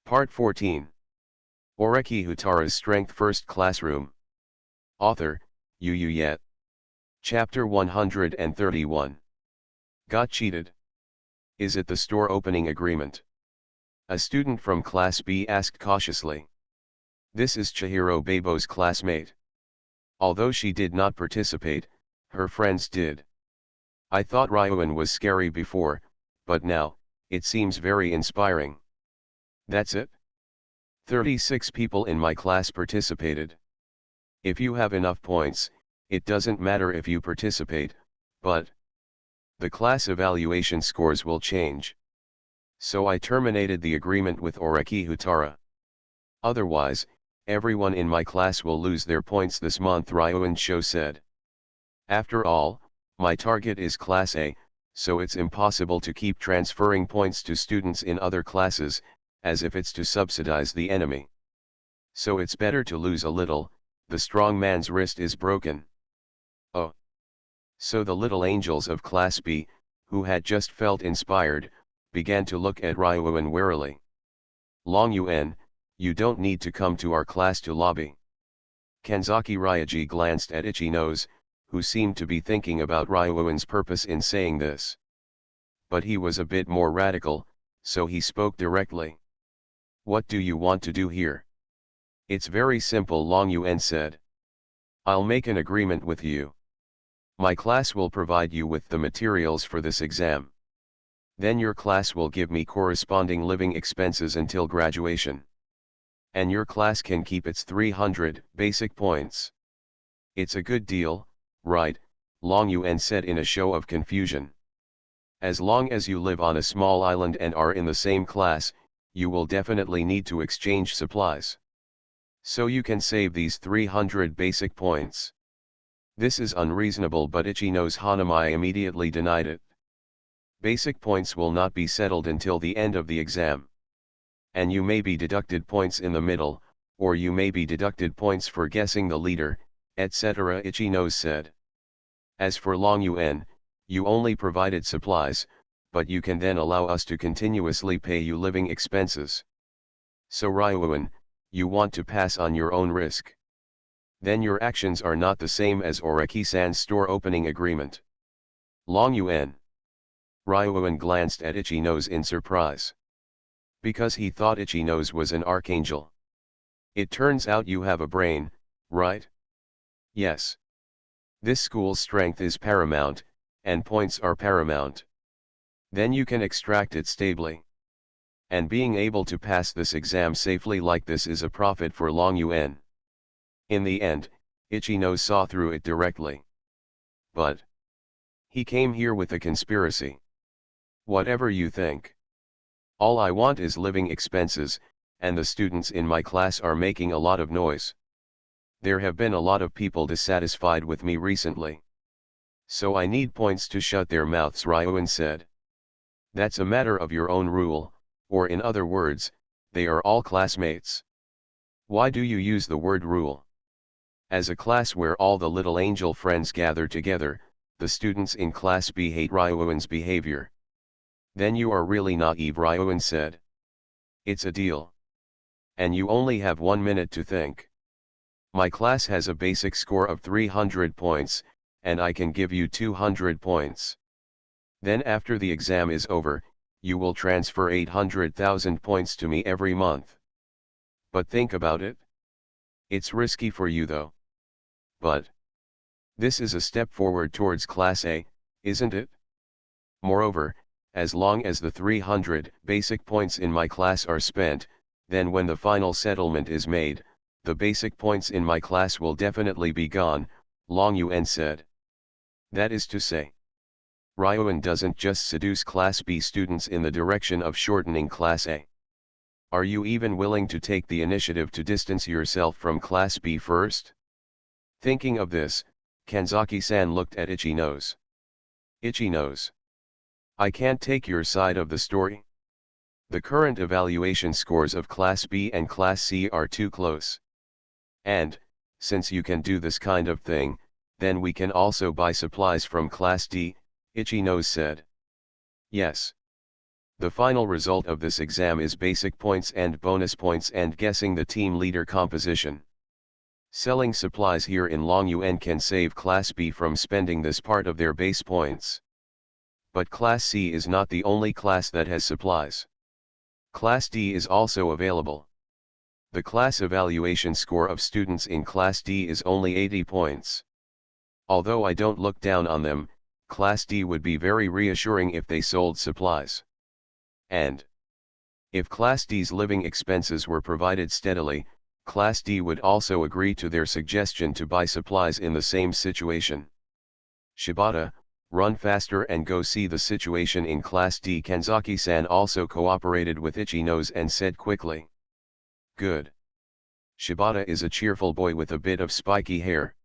Part 14. Oreki Houtarou's Strength First Classroom. Author, Yu Yet. Chapter 131. Got cheated. Is it the store opening agreement? A student from Class B asked cautiously. This is Chihiro Bebo's classmate. Although she did not participate, her friends did. I thought Ryuan was scary before, but now, it seems very inspiring. That's it? 36 people in my class participated. If you have enough points, it doesn't matter if you participate, but the class evaluation scores will change. So I terminated the agreement with Oreki Houtarou. Otherwise, everyone in my class will lose their points this month, Ryuan Sho said. After all, my target is Class A, so it's impossible to keep transferring points to students in other classes, as if it's to subsidize the enemy. So it's better to lose a little. The strong man's wrist is broken. Oh. So the little angels of Class B, who had just felt inspired, began to look at Ryuan warily. Long Yuan, you don't need to come to our class to lobby. Kanzaki Ryaji glanced at Itchy Nose, who seemed to be thinking about Ryuan's purpose in saying this. But he was a bit more radical, so he spoke directly. What do you want to do here? It's very simple, Long Yuan said. I'll make an agreement with you. My class will provide you with the materials for this exam. Then your class will give me corresponding living expenses until graduation. And your class can keep its 300 basic points. It's a good deal, right? Long Yuan said in a show of confusion. As long as you live on a small island and are in the same class, you will definitely need to exchange supplies. So you can save these 300 basic points. This is unreasonable, but Itchy Nose Hanamai immediately denied it. Basic points will not be settled until the end of the exam. And you may be deducted points in the middle, or you may be deducted points for guessing the leader, etc. Itchy Nose said. As for Long Yuan, you only provided supplies, but you can then allow us to continuously pay you living expenses. So Ryuan, you want to pass on your own risk. Then your actions are not the same as Oreki-san's store opening agreement. Long Yuan. Ryuan glanced at Itchy Nose in surprise. Because he thought Itchy Nose was an archangel. It turns out you have a brain, right? Yes. This school's strength is paramount, and points are paramount. Then you can extract it stably. And being able to pass this exam safely like this is a profit for Long Yuan. In the end, Itchy Nose saw through it directly. But he came here with a conspiracy. Whatever you think. All I want is living expenses, and the students in my class are making a lot of noise. There have been a lot of people dissatisfied with me recently. So I need points to shut their mouths, Ryuan said. That's a matter of your own rule, or in other words, they are all classmates. Why do you use the word rule? As a class where all the little angel friends gather together, the students in Class B hate Ryuan's behavior. Then you are really naive, Ryuan said. It's a deal. And you only have 1 minute to think. My class has a basic score of 300 points, and I can give you 200 points. Then after the exam is over, you will transfer 800,000 points to me every month. But think about it. It's risky for you though. But this is a step forward towards Class A, isn't it? Moreover, as long as the 300 basic points in my class are spent, then when the final settlement is made, the basic points in my class will definitely be gone, Long Yuan said. That is to say, Ryuan doesn't just seduce Class B students in the direction of shortening Class A. Are you even willing to take the initiative to distance yourself from Class B first? Thinking of this, Kanzaki-san looked at Itchy Nose. Itchy Nose. I can't take your side of the story. The current evaluation scores of Class B and Class C are too close. And, since you can do this kind of thing, then we can also buy supplies from Class D, Itchy Nose said. Yes. The final result of this exam is basic points and bonus points and guessing the team leader composition. Selling supplies here in Long Yuan can save Class B from spending this part of their base points. But Class C is not the only class that has supplies. Class D is also available. The class evaluation score of students in Class D is only 80 points. Although I don't look down on them, Class D would be very reassuring if they sold supplies. And if Class D's living expenses were provided steadily, Class D would also agree to their suggestion to buy supplies in the same situation. Shibata, run faster and go see the situation in Class D. Kanzaki-san also cooperated with Itchy Nose and said quickly. Good. Shibata is a cheerful boy with a bit of spiky hair.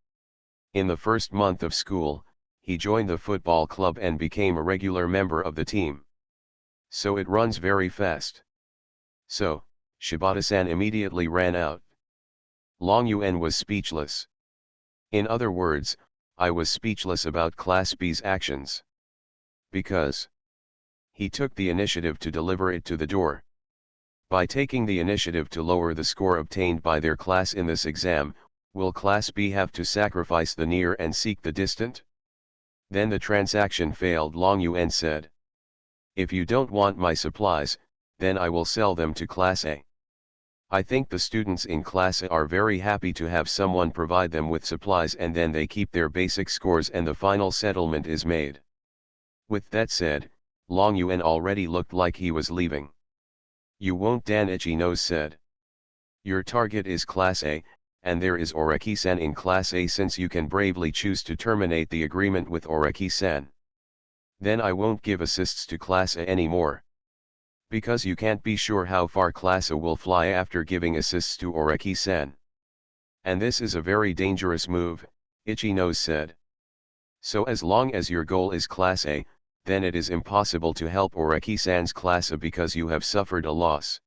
In the first month of school, he joined the football club and became a regular member of the team. So it runs very fast. So, Shibata-san immediately ran out. Long Yuan was speechless. In other words, I was speechless about Class B's actions. Because he took the initiative to deliver it to the door. By taking the initiative to lower the score obtained by their class in this exam, will Class B have to sacrifice the near and seek the distant? Then the transaction failed. Long Yuan said. If you don't want my supplies, then I will sell them to Class A. I think the students in Class A are very happy to have someone provide them with supplies and then they keep their basic scores and the final settlement is made. With that said, Long Yuan already looked like he was leaving. You won't, Dan, Itchy Nose said. Your target is Class A, and there is Oreki-san in Class A. Since you can bravely choose to terminate the agreement with Oreki-san, then I won't give assists to Class A anymore. Because you can't be sure how far Class A will fly after giving assists to Oreki-san. And this is a very dangerous move, Itchy Nose said. So as long as your goal is Class A, then it is impossible to help Oreki-san's Class A because you have suffered a loss.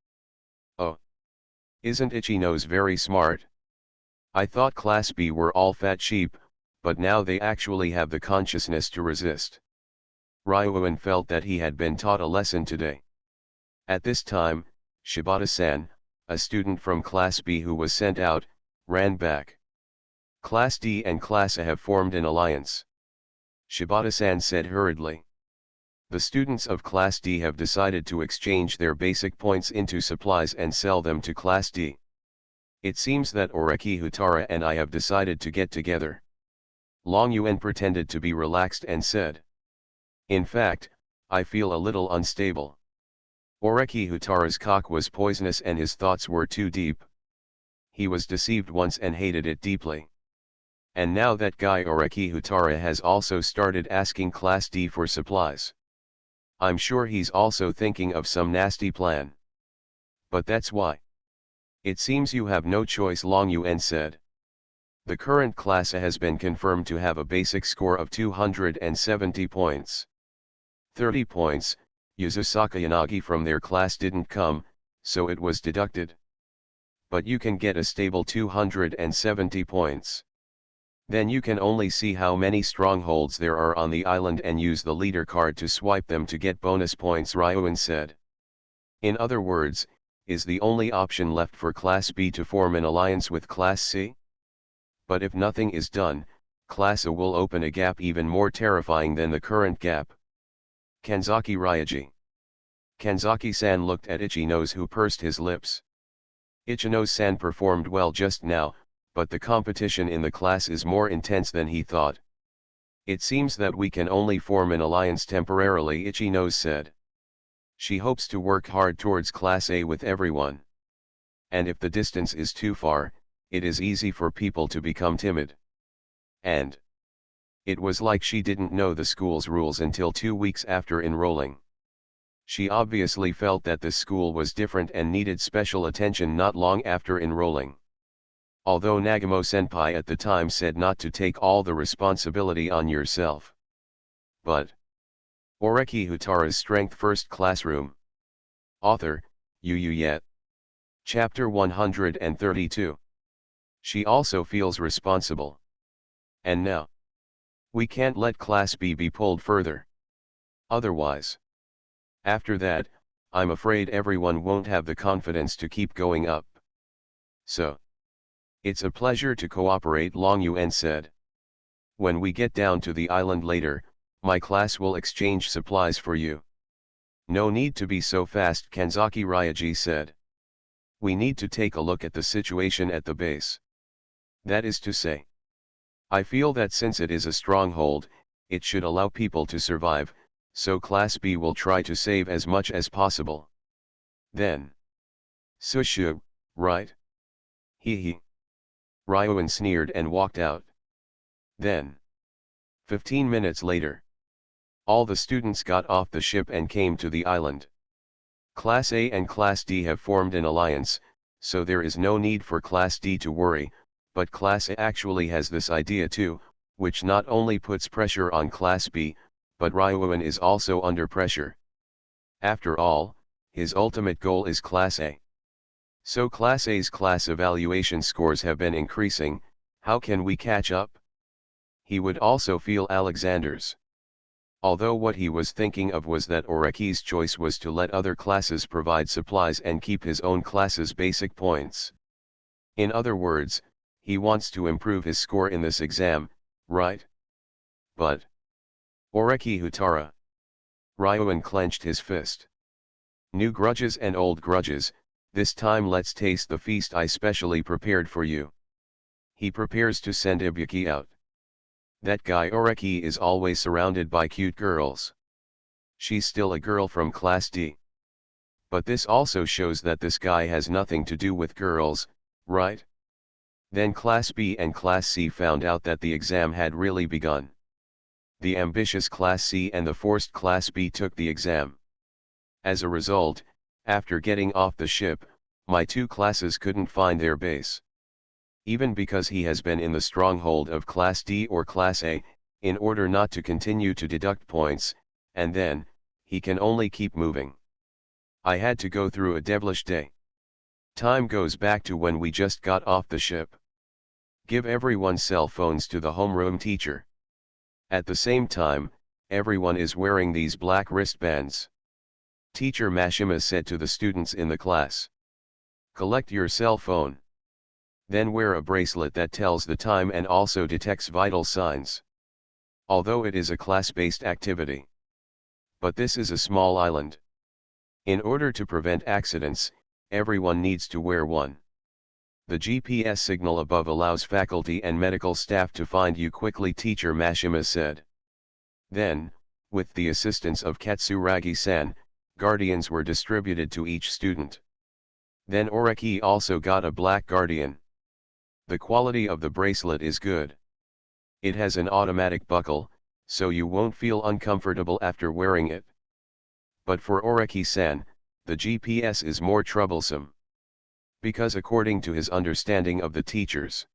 Oh. Isn't Itchy Nose very smart? I thought Class B were all fat sheep, but now they actually have the consciousness to resist. Ryuan felt that he had been taught a lesson today. At this time, Shibata-san, a student from Class B who was sent out, ran back. Class D and Class A have formed an alliance. Shibata-san said hurriedly. The students of Class D have decided to exchange their basic points into supplies and sell them to Class D. It seems that Oreki, Houtarou and I have decided to get together. Long Yuan pretended to be relaxed and said. In fact, I feel a little unstable. Oreki Houtarou's cock was poisonous and his thoughts were too deep. He was deceived once and hated it deeply. And now that guy Oreki Houtarou has also started asking Class D for supplies. I'm sure he's also thinking of some nasty plan. But that's why. It seems you have no choice, Long Yuan said. The current Class A has been confirmed to have a basic score of 270 points. 30 points, Yuzusaka Yanagi from their class didn't come, so it was deducted. But you can get a stable 270 points. Then you can only see how many strongholds there are on the island and use the leader card to swipe them to get bonus points, Ryuan said. In other words, is the only option left for Class B to form an alliance with Class C? But if nothing is done, Class A will open a gap even more terrifying than the current gap. Kanzaki Ryaji. Kanzaki-san looked at Itchy Nose, who pursed his lips. Ichino-san performed well just now, but the competition in the class is more intense than he thought. It seems that we can only form an alliance temporarily, Itchy Nose said. She hopes to work hard towards Class A with everyone. And if the distance is too far, it is easy for people to become timid. And it was like she didn't know the school's rules until 2 weeks after enrolling. She obviously felt that the school was different and needed special attention not long after enrolling. Although Nagamo-senpai at the time said not to take all the responsibility on yourself. But Oreki Houtarou's Strength First Classroom. Author, Yu Yet. Chapter 132. She also feels responsible. And now, we can't let Class B be pulled further. Otherwise, After that, I'm afraid everyone won't have the confidence to keep going up. So. It's a pleasure to cooperate, Long Yuan said. When we get down to the island later, my class will exchange supplies for you. No need to be so fast, Kanzaki Ryaji said. We need to take a look at the situation at the base. That is to say, I feel that since it is a stronghold, it should allow people to survive, so Class B will try to save as much as possible. Then. Sushu, right? Hee hee. Ryuan sneered and walked out. Then. 15 minutes later. All the students got off the ship and came to the island. Class A and Class D have formed an alliance, so there is no need for Class D to worry, but Class A actually has this idea too, which not only puts pressure on Class B, but Ryuan is also under pressure. After all, his ultimate goal is Class A. So Class A's class evaluation scores have been increasing, how can we catch up? He would also feel Alexander's. Although what he was thinking of was that Oreki's choice was to let other classes provide supplies and keep his own class's basic points. In other words, he wants to improve his score in this exam, right? But. Oreki Houtarou. Ryuan clenched his fist. New grudges and old grudges. This time let's taste the feast I specially prepared for you. He prepares to send Ibuki out. That guy Oreki is always surrounded by cute girls. She's still a girl from Class D. But this also shows that this guy has nothing to do with girls, right? Then Class B and Class C found out that the exam had really begun. The ambitious Class C and the forced Class B took the exam. As a result, after getting off the ship, my two classes couldn't find their base. Even because he has been in the stronghold of Class D or Class A, in order not to continue to deduct points, and then, he can only keep moving. I had to go through a devilish day. Time goes back to when we just got off the ship. Give everyone cell phones to the homeroom teacher. At the same time, everyone is wearing these black wristbands. Teacher Mashima said to the students in the class. Collect your cell phone. Then wear a bracelet that tells the time and also detects vital signs. Although it is a class-based activity. But this is a small island. In order to prevent accidents, everyone needs to wear one. The GPS signal above allows faculty and medical staff to find you quickly, Teacher Mashima said. Then, with the assistance of Katsuragi-san, guardians were distributed to each student. Then Oreki also got a black guardian. The quality of the bracelet is good. It has an automatic buckle, so you won't feel uncomfortable after wearing it. But for Oreki-san, the GPS is more troublesome. Because according to his understanding of the teachers,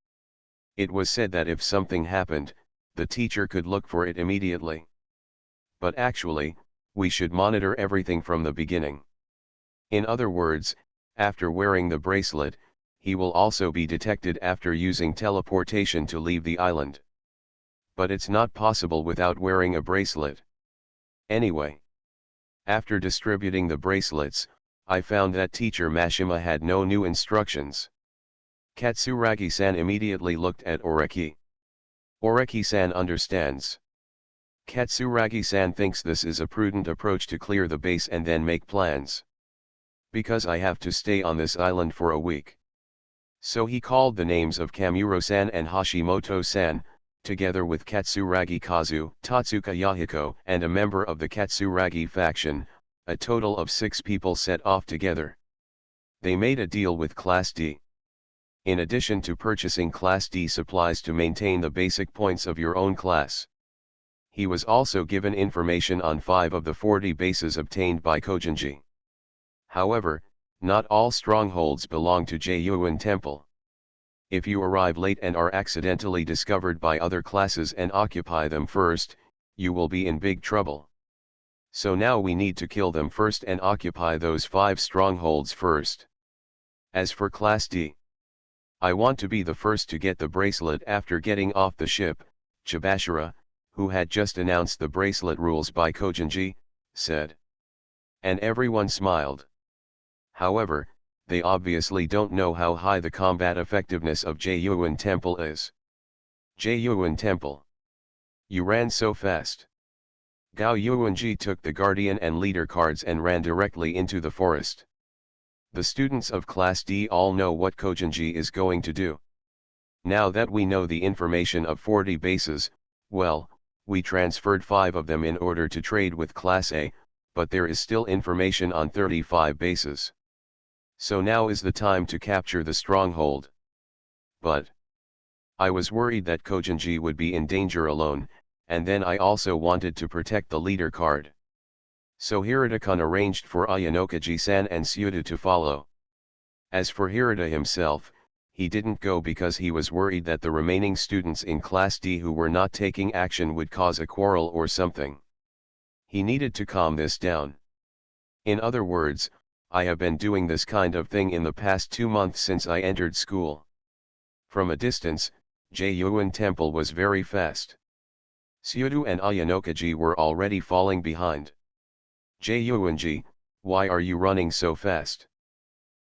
it was said that if something happened, the teacher could look for it immediately. But actually, we should monitor everything from the beginning. In other words, after wearing the bracelet, he will also be detected after using teleportation to leave the island. But it's not possible without wearing a bracelet. Anyway, after distributing the bracelets, I found that Teacher Mashima had no new instructions. Katsuragi-san immediately looked at Oreki. Oreki-san understands. Katsuragi-san thinks this is a prudent approach to clear the base and then make plans. Because I have to stay on this island for a week. So he called the names of Kamuro-san and Hashimoto-san, together with Katsuragi Kazu, Tatsuka Yahiko, and a member of the Katsuragi faction. A total of 6 people set off together. They made a deal with Class D. In addition to purchasing Class D supplies to maintain the basic points of your own class. He was also given information on 5 of the 40 bases obtained by Kojinji. However, not all strongholds belong to Jiyuan Temple. If you arrive late and are accidentally discovered by other classes and occupy them first, you will be in big trouble. So now we need to kill them first and occupy those 5 strongholds first. As for Class D, I want to be the first to get the bracelet after getting off the ship, Chibashira, who had just announced the bracelet rules by Kojinji, said. And everyone smiled. However, they obviously don't know how high the combat effectiveness of Jiyuan Temple is. Jiyuan Temple. You ran so fast. Gao Yuanji took the guardian and leader cards and ran directly into the forest. The students of Class D all know what Kojinji is going to do. Now that we know the information of 40 bases, well, we transferred 5 of them in order to trade with Class A, but there is still information on 35 bases. So now is the time to capture the stronghold. But I was worried that Kojinji would be in danger alone, and then I also wanted to protect the leader card. So Hirata-kun arranged for Ayanokaji-san and Syuda to follow. As for Hirata himself, he didn't go because he was worried that the remaining students in Class D who were not taking action would cause a quarrel or something. He needed to calm this down. In other words, I have been doing this kind of thing in the past 2 months since I entered school. From a distance, Jiyuan Temple was very fast. Syudu and Ayanokaji were already falling behind. Jiyuanji, why are you running so fast?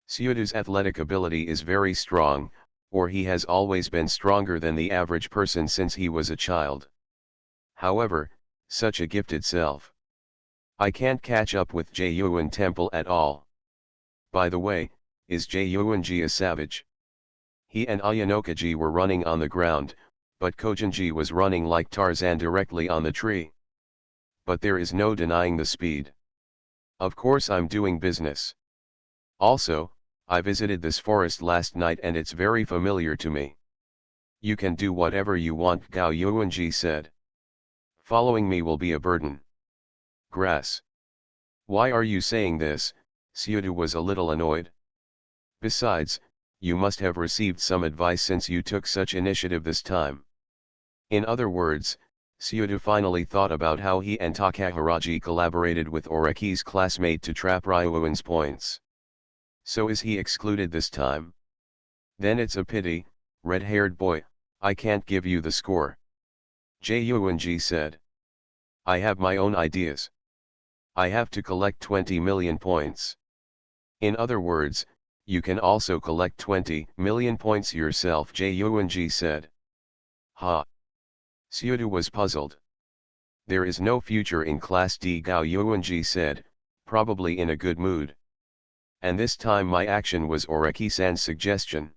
Syudu's athletic ability is very strong, or he has always been stronger than the average person since he was a child. However, such a gifted self. I can't catch up with Jiyuan Temple at all. By the way, is Jiyuanji a savage? He and Ayanokaji were running on the ground, but Kojinji was running like Tarzan directly on the tree. But there is no denying the speed. Of course I'm doing business. Also, I visited this forest last night and it's very familiar to me. You can do whatever you want, Gao Yuanji said. Following me will be a burden. Grass. Why are you saying this? Syudu was a little annoyed. Besides, you must have received some advice since you took such initiative this time. In other words, Syudu finally thought about how he and Takahiraji collaborated with Oreki's classmate to trap Ryuan's points. So is he excluded this time? Then it's a pity, red-haired boy, I can't give you the score. Jiyuanji said. I have my own ideas. I have to collect 20 million points. In other words, you can also collect 20 million points yourself, Jiyuanji said. Ha! Syudu was puzzled. There is no future in Class D, Gao Yuanji said, probably in a good mood. And this time my action was Oreki-san's suggestion.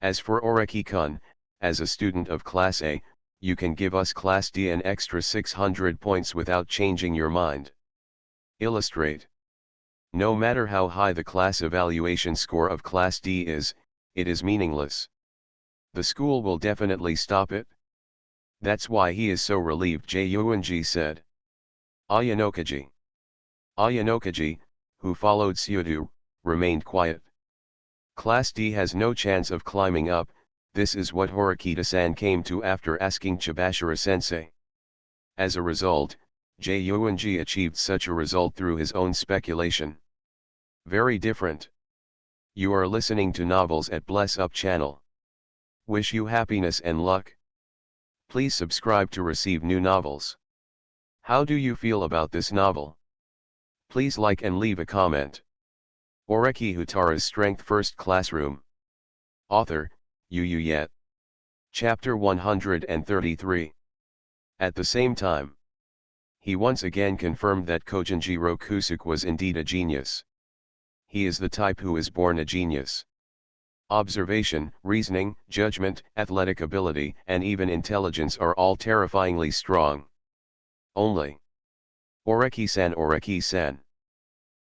As for Oreki-kun, as a student of Class A, you can give us Class D an extra 600 points without changing your mind. Illustrate. No matter how high the class evaluation score of Class D is, it is meaningless. The school will definitely stop it. That's why he is so relieved, Jiyuanji said. Ayanokaji. Ayanokaji, who followed Syudu, remained quiet. Class D has no chance of climbing up, this is what Horikita-san came to after asking Chibashira-sensei. As a result, Jiyuanji achieved such a result through his own speculation. Very different. You are listening to novels at Bless Up channel. Wish you happiness and luck. Please subscribe to receive new novels. How do you feel about this novel? Please like and leave a comment. Oreki Houtarou's Strength First Classroom. Author, Yu Yet. Chapter 133. At the same time, he once again confirmed that Kojinji Rokusuke was indeed a genius. He is the type who is born a genius. Observation, reasoning, judgment, athletic ability, and even intelligence are all terrifyingly strong. Only. Oreki-san, Oreki-san.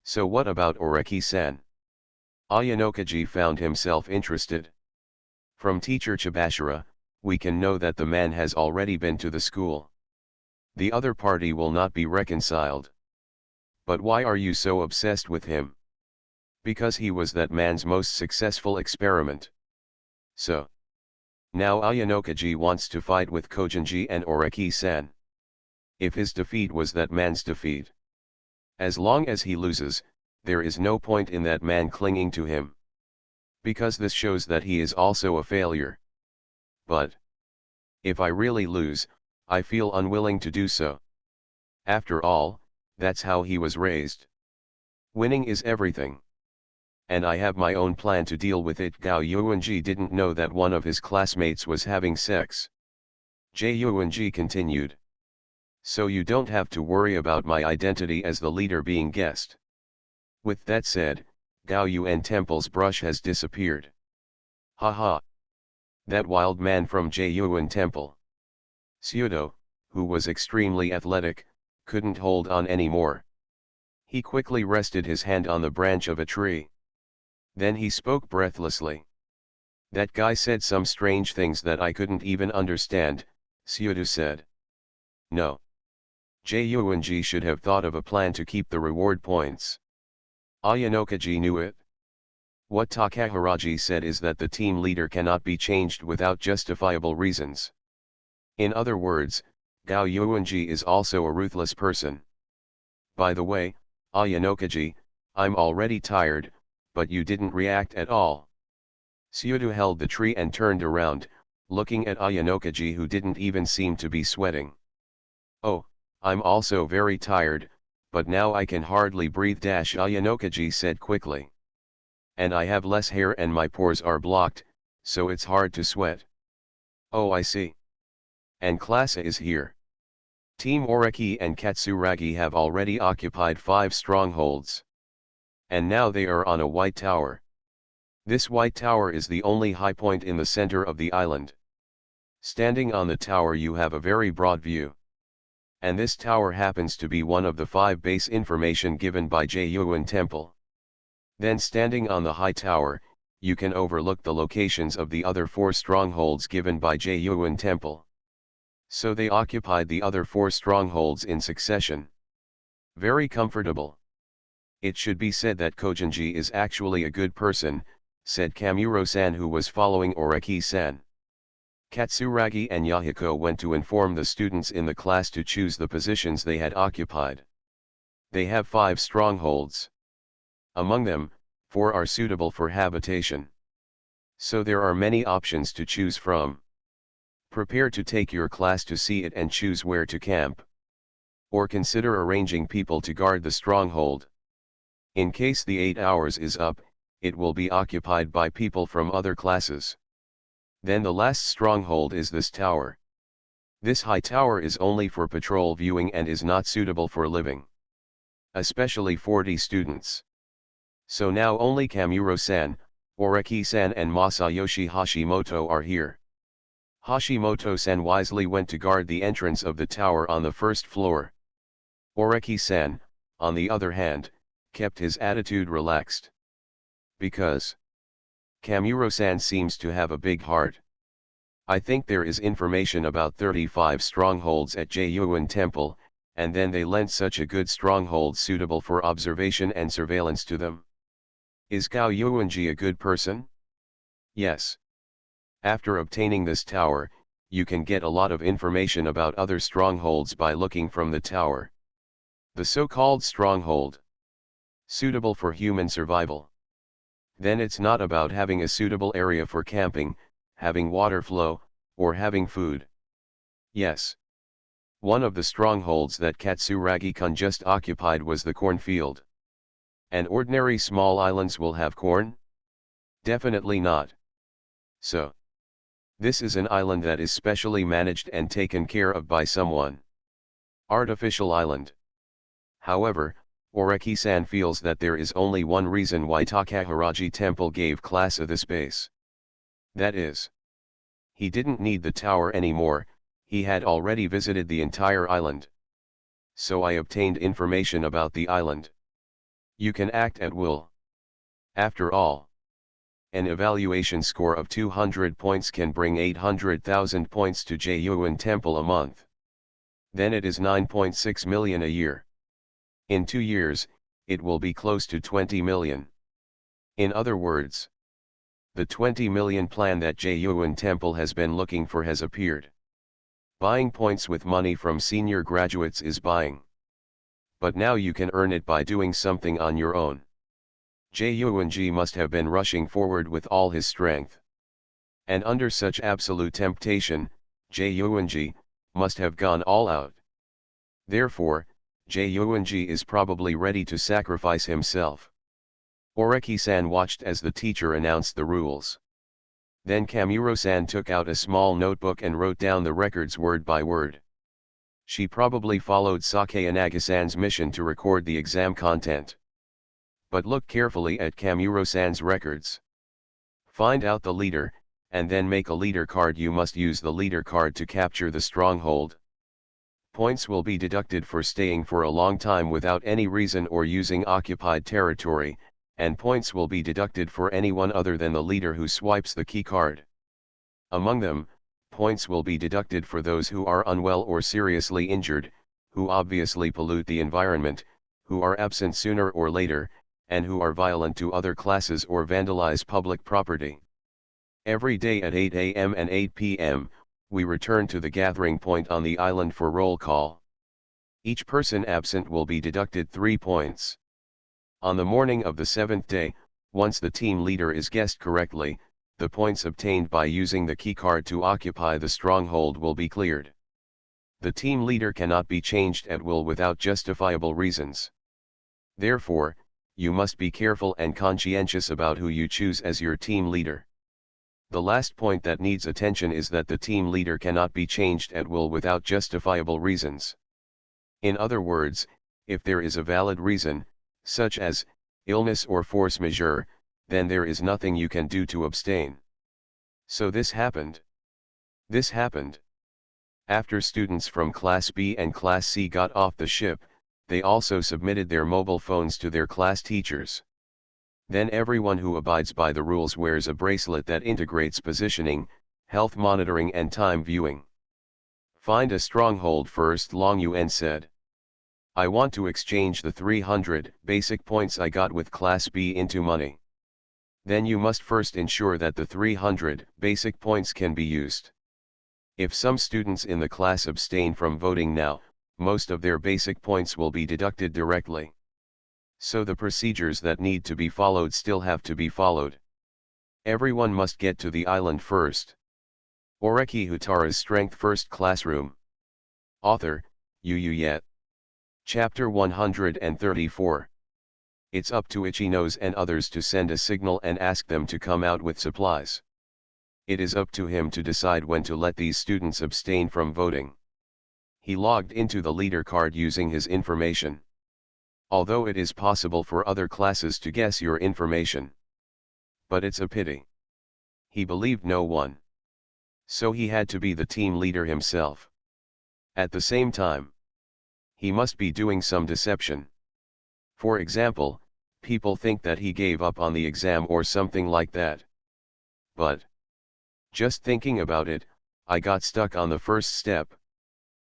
So what about Oreki-san? Ayanokaji found himself interested. From teacher Chibashira, we can know that the man has already been to the school. The other party will not be reconciled. But why are you so obsessed with him? Because he was that man's most successful experiment. So. Now Ayanokaji wants to fight with Kojinji and Oreki-san. If his defeat was that man's defeat. As long as he loses, there is no point in that man clinging to him. Because this shows that he is also a failure. But. If I really lose, I feel unwilling to do so. After all, that's how he was raised. Winning is everything. And I have my own plan to deal with it. Gao Yuanji didn't know that one of his classmates was having sex. Jie Yuanji continued. So you don't have to worry about my identity as the leader being guessed. With that said, Gao Yuan Temple's brush has disappeared. Haha. That wild man from Jie Yuan Temple. Houtarou, who was extremely athletic, couldn't hold on anymore. He quickly rested his hand on the branch of a tree. Then he spoke breathlessly. That guy said some strange things that I couldn't even understand, Houtarou said. No. Jie Yuanji should have thought of a plan to keep the reward points. Ayanokaji knew it. What Takahiraji said is that the team leader cannot be changed without justifiable reasons. In other words, Gao Yuanji is also a ruthless person. By the way, Ayanokaji, I'm already tired, but you didn't react at all. Houtarou held the tree and turned around, looking at Ayanokaji, who didn't even seem to be sweating. Oh, I'm also very tired, but now I can hardly breathe. Ayanokaji said quickly. And I have less hair and my pores are blocked, so it's hard to sweat. Oh, I see. And class is here. Team Oreki and Katsuragi have already occupied 5 strongholds. And now they are on a white tower. This white tower is the only high point in the center of the island. Standing on the tower you have a very broad view. And this tower happens to be one of the 5 base information given by Jie Yuan Temple. Then standing on the high tower, you can overlook the locations of the other 4 strongholds given by Jie Yuan Temple. So they occupied the other 4 strongholds in succession. Very comfortable. It should be said that Kojinji is actually a good person, said Kamuro-san, who was following Oreki-san. Katsuragi and Yahiko went to inform the students in the class to choose the positions they had occupied. They have 5 strongholds. Among them, 4 are suitable for habitation. So there are many options to choose from. Prepare to take your class to see it and choose where to camp. Or consider arranging people to guard the stronghold. In case the 8 hours is up, it will be occupied by people from other classes. Then the last stronghold is this tower. This high tower is only for patrol viewing and is not suitable for living. Especially 40 students. So now only Kamuro-san, Oreki-san and Masayoshi Hashimoto are here. Hashimoto-san wisely went to guard the entrance of the tower on the 1st floor. Oreki-san, on the other hand, kept his attitude relaxed. Because Kamuro-san seems to have a big heart. I think there is information about 35 strongholds at Jie Yuan Temple, and then they lent such a good stronghold suitable for observation and surveillance to them. Is Gao Yuanji a good person? Yes. After obtaining this tower, you can get a lot of information about other strongholds by looking from the tower. The so-called stronghold. Suitable for human survival. Then it's not about having a suitable area for camping, having water flow, or having food. Yes. One of the strongholds that Katsuragi-kun just occupied was the cornfield. And ordinary small islands will have corn? Definitely not. So, this is an island that is specially managed and taken care of by someone. Artificial island. However, Oreki-san feels that there is only one reason why Takahiraji Temple gave class the space. That is, he didn't need the tower anymore, he had already visited the entire island. So I obtained information about the island. You can act at will. After all, an evaluation score of 200 points can bring 800,000 points to Jie Yuan Temple a month. Then it is 9.6 million a year. In 2 years, it will be close to 20 million. In other words, the 20 million plan that Jie Yuan Temple has been looking for has appeared. Buying points with money from senior graduates is buying. But now you can earn it by doing something on your own. Jie Yuanji must have been rushing forward with all his strength. And under such absolute temptation, Jie Yuanji must have gone all out. Therefore, Yuanji is probably ready to sacrifice himself. Oreki-san watched as the teacher announced the rules. Then Kamuro-san took out a small notebook and wrote down the records word by word. She probably followed Sakayanagi-san's mission to record the exam content. But look carefully at Kamuro-san's records. Find out the leader, and then make a leader card. You must use the leader card to capture the stronghold. Points will be deducted for staying for a long time without any reason or using occupied territory, and points will be deducted for anyone other than the leader who swipes the key card. Among them, points will be deducted for those who are unwell or seriously injured, who obviously pollute the environment, who are absent sooner or later, and who are violent to other classes or vandalize public property. Every day at 8 a.m. and 8 p.m., we return to the gathering point on the island for roll call. Each person absent will be deducted 3 points. On the morning of the 7th day, once the team leader is guessed correctly, the points obtained by using the key card to occupy the stronghold will be cleared. The team leader cannot be changed at will without justifiable reasons. Therefore, you must be careful and conscientious about who you choose as your team leader. The last point that needs attention is that the team leader cannot be changed at will without justifiable reasons. In other words, if there is a valid reason, such as illness or force majeure, then there is nothing you can do to abstain. So this happened. This happened. After students from Class B and Class C got off the ship, they also submitted their mobile phones to their class teachers. Then everyone who abides by the rules wears a bracelet that integrates positioning, health monitoring and time viewing. Find a stronghold first, Long Yuan said. I want to exchange the 300 basic points I got with Class B into money. Then you must first ensure that the 300 basic points can be used. If some students in the class abstain from voting now, most of their basic points will be deducted directly. So the procedures that need to be followed still have to be followed. Everyone must get to the island first. Oreki Houtarou's Strength First Classroom. Author, Yet. Chapter 134. It's up to Ichino's and others to send a signal and ask them to come out with supplies. It is up to him to decide when to let these students abstain from voting. He logged into the leader card using his information. Although it is possible for other classes to guess your information. But it's a pity. He believed no one. So he had to be the team leader himself. At the same time, he must be doing some deception. For example, people think that he gave up on the exam or something like that. But, just thinking about it, I got stuck on the first step.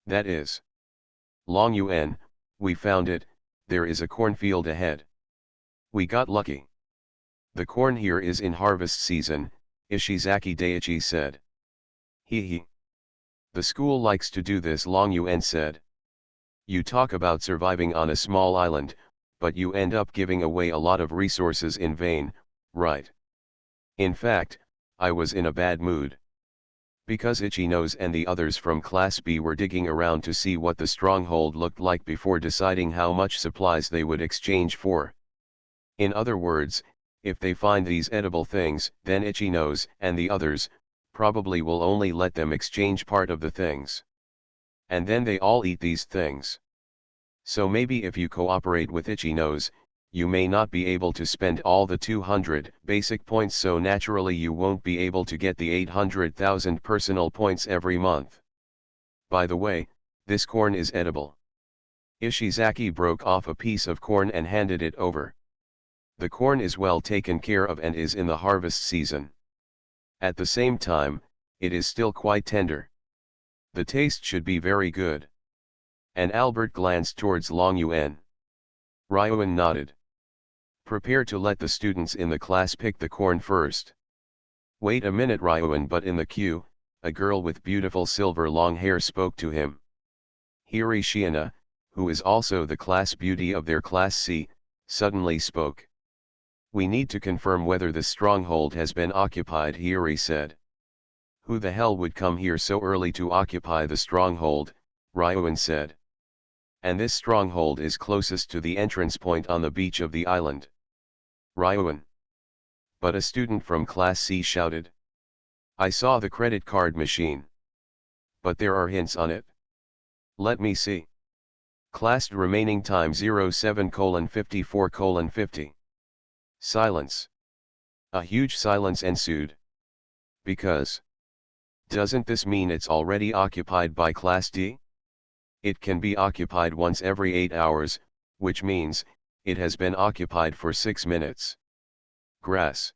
That is, Long Yuan, we found it. There is a cornfield ahead. We got lucky. The corn here is in harvest season, Ishizaki Daichi said. He. The school likes to do this, Long Yuan said. You talk about surviving on a small island, but you end up giving away a lot of resources in vain, right? In fact, I was in a bad mood. Because Ichino's and the others from Class B were digging around to see what the stronghold looked like before deciding how much supplies they would exchange for. In other words, if they find these edible things, then Ichino's and the others probably will only let them exchange part of the things. And then they all eat these things. So maybe if you cooperate with Ichino's, you may not be able to spend all the 200 basic points, so naturally you won't be able to get the 800,000 personal points every month. By the way, this corn is edible. Ishizaki broke off a piece of corn and handed it over. The corn is well taken care of and is in the harvest season. At the same time, it is still quite tender. The taste should be very good. And Albert glanced towards Long Yuan. Ryuan nodded. Prepare to let the students in the class pick the corn first. Wait a minute, Ryuan, but in the queue, a girl with beautiful silver long hair spoke to him. Hiri Shiina, who is also the class beauty of their Class C, suddenly spoke. We need to confirm whether the stronghold has been occupied, Hiri said. Who the hell would come here so early to occupy the stronghold, Ryuan said. And this stronghold is closest to the entrance point on the beach of the island. Ryuan. But a student from Class C shouted. I saw the credit card machine. But there are hints on it. Let me see. Classed remaining time 07:54:50. Silence. A huge silence ensued. Because. Doesn't this mean it's already occupied by Class D? It can be occupied once every 8 hours, which means, it has been occupied for 6 minutes. Grass.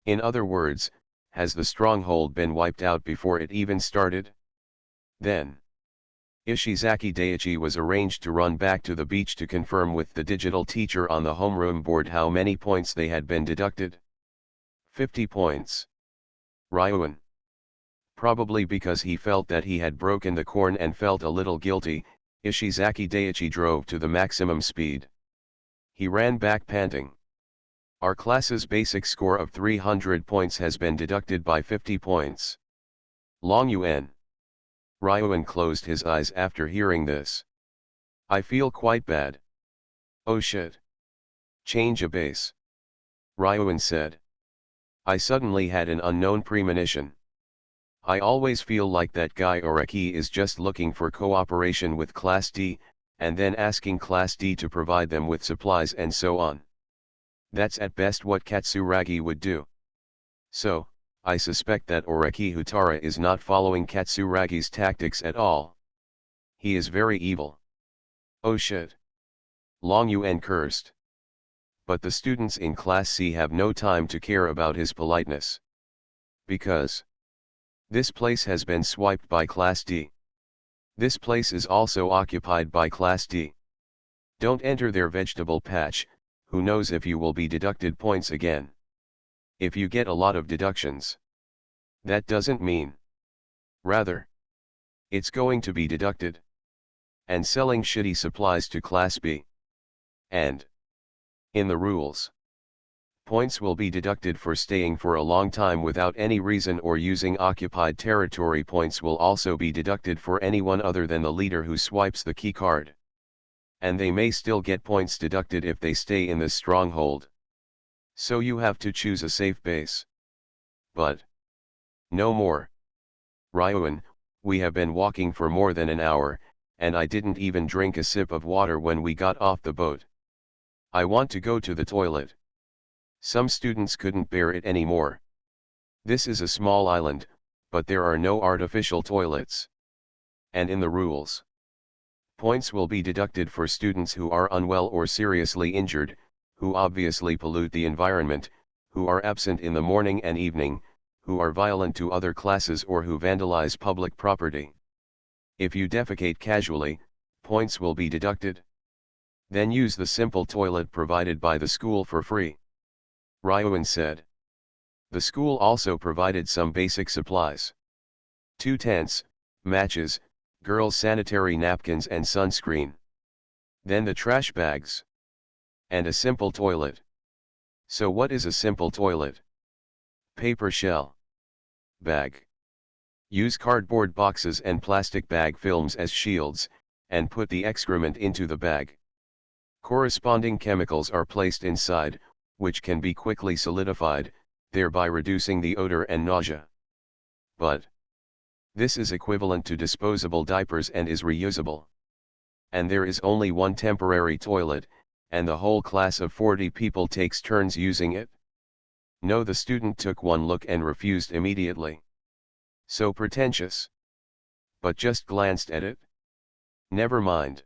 In other words, has the stronghold been wiped out before it even started? Then. Ishizaki Daiichi was arranged to run back to the beach to confirm with the digital teacher on the homeroom board how many points they had been deducted. 50 points. Ryuan. Probably because he felt that he had broken the corn and felt a little guilty, Ishizaki Daiichi drove to the maximum speed. He ran back panting. Our class's basic score of 300 points has been deducted by 50 points. Long Yuan. Ryuan closed his eyes after hearing this. I feel quite bad. Oh shit. Change a base. Ryuan said. I suddenly had an unknown premonition. I always feel like that guy Oreki is just looking for cooperation with Class D, and then asking Class D to provide them with supplies and so on. That's at best what Katsuragi would do. So, I suspect that Oreki Houtarou is not following Katsuragi's tactics at all. He is very evil. Oh shit. Long Yuan cursed. But the students in Class C have no time to care about his politeness. Because this place has been swiped by Class D. This place is also occupied by Class D. Don't enter their vegetable patch, who knows if you will be deducted points again. If you get a lot of deductions. That doesn't mean. Rather. It's going to be deducted. And selling shitty supplies to Class B. And. In the rules. Points will be deducted for staying for a long time without any reason or using occupied territory. Points will also be deducted for anyone other than the leader who swipes the key card. And they may still get points deducted if they stay in this stronghold. So you have to choose a safe base. But. No more. Ryuan, we have been walking for more than an hour, and I didn't even drink a sip of water when we got off the boat. I want to go to the toilet. Some students couldn't bear it anymore. This is a small island, but there are no artificial toilets. And in the rules, points will be deducted for students who are unwell or seriously injured, who obviously pollute the environment, who are absent in the morning and evening, who are violent to other classes or who vandalize public property. If you defecate casually, points will be deducted. Then use the simple toilet provided by the school for free. Ryuan said. The school also provided some basic supplies. 2 tents, matches, girls' sanitary napkins and sunscreen. Then the trash bags. And a simple toilet. So what is a simple toilet? Paper shell. Bag. Use cardboard boxes and plastic bag films as shields, and put the excrement into the bag. Corresponding chemicals are placed inside, which can be quickly solidified, thereby reducing the odor and nausea. But this is equivalent to disposable diapers and is reusable. And there is only one temporary toilet, and the whole class of 40 people takes turns using it. No, the student took one look and refused immediately. So pretentious. But just glanced at it. Never mind.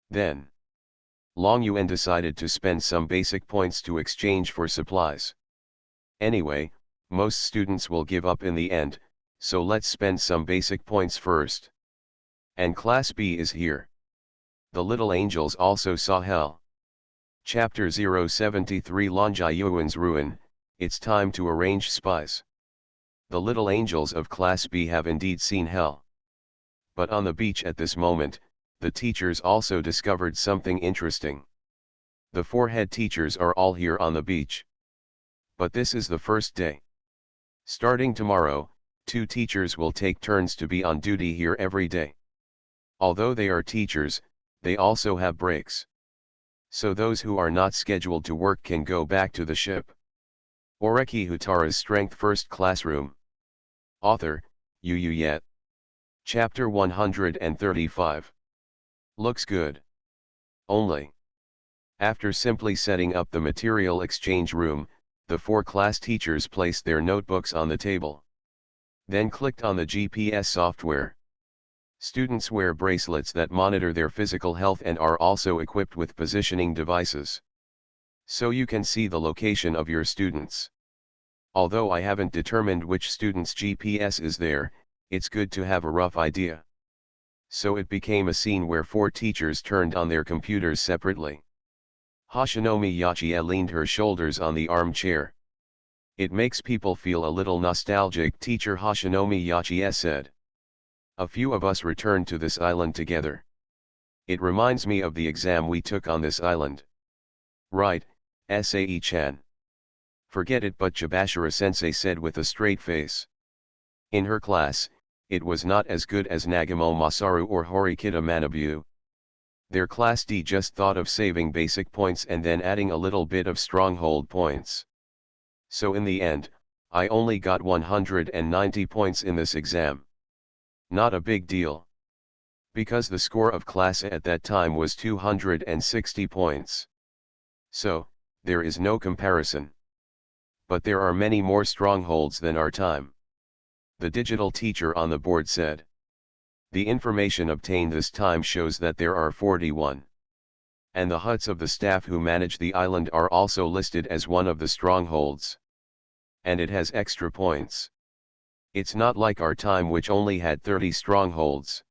Then Long Yuan decided to spend some basic points to exchange for supplies. Anyway, most students will give up in the end, so let's spend some basic points first. And Class B is here. The little angels also saw hell. Chapter 073 Longjai Yuan's Ruin, it's time to arrange spies. The little angels of Class B have indeed seen hell. But on the beach at this moment, the teachers also discovered something interesting. The 4 head teachers are all here on the beach. But this is the first day. Starting tomorrow, 2 teachers will take turns to be on duty here every day. Although they are teachers, they also have breaks. So those who are not scheduled to work can go back to the ship. Oreki Houtarou's Strength First Classroom. Author, Yet. Chapter 135. Looks good. Only. After simply setting up the material exchange room, the 4 class teachers placed their notebooks on the table. Then clicked on the GPS software. Students wear bracelets that monitor their physical health and are also equipped with positioning devices. So you can see the location of your students. Although I haven't determined which student's GPS is there, it's good to have a rough idea. So it became a scene where 4 teachers turned on their computers separately. Hashinomi Yachie leaned her shoulders on the armchair. It makes people feel a little nostalgic, Teacher Hashinomi Yachie said. A few of us returned to this island together. It reminds me of the exam we took on this island. Right, Sae-chan. Forget it, but Chibashira-sensei said with a straight face. In her class, it was not as good as Nagamo Masaru or Horikita Manabu. Their class D just thought of saving basic points and then adding a little bit of stronghold points. So in the end, I only got 190 points in this exam. Not a big deal. Because the score of class A at that time was 260 points. So, there is no comparison. But there are many more strongholds than our time. The digital teacher on the board said. The information obtained this time shows that there are 41. And the huts of the staff who manage the island are also listed as one of the strongholds. And it has extra points. It's not like our time, which only had 30 strongholds.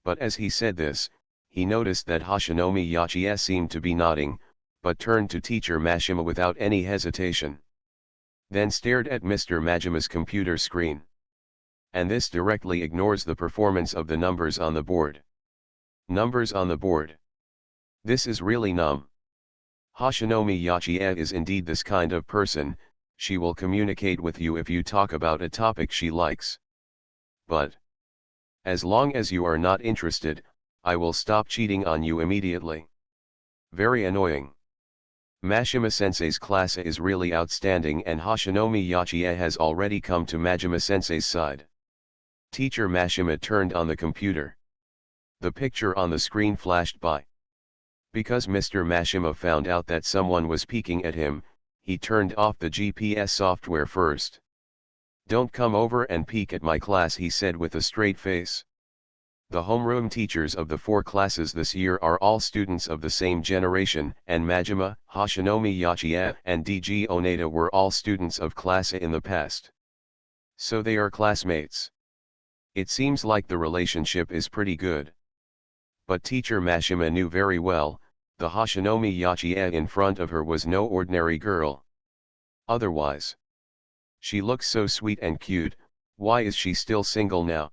But as he said this, he noticed that Hashinomi Yachie seemed to be nodding, but turned to Teacher Mashima without any hesitation. Then stared at Mr. Majima's computer screen. And this directly ignores the performance of the numbers on the board. Numbers on the board. This is really numb. Hashinomi Yachie is indeed this kind of person. She will communicate with you if you talk about a topic she likes. But as long as you are not interested, I will stop cheating on you immediately. Very annoying. Mashima-sensei's class is really outstanding, and Hashinomi Yachie has already come to Majima-sensei's side. Teacher Mashima turned on the computer. The picture on the screen flashed by. Because Mr. Mashima found out that someone was peeking at him, he turned off the GPS software first. Don't come over and peek at my class, he said with a straight face. The homeroom teachers of the 4 classes this year are all students of the same generation, and Majima, Hashinomi Yachie, and DG Oneda were all students of class A in the past. So they are classmates. It seems like the relationship is pretty good. But Teacher Mashima knew very well, the Hashinomi Yachie in front of her was no ordinary girl. Otherwise, she looks so sweet and cute. Why is she still single now?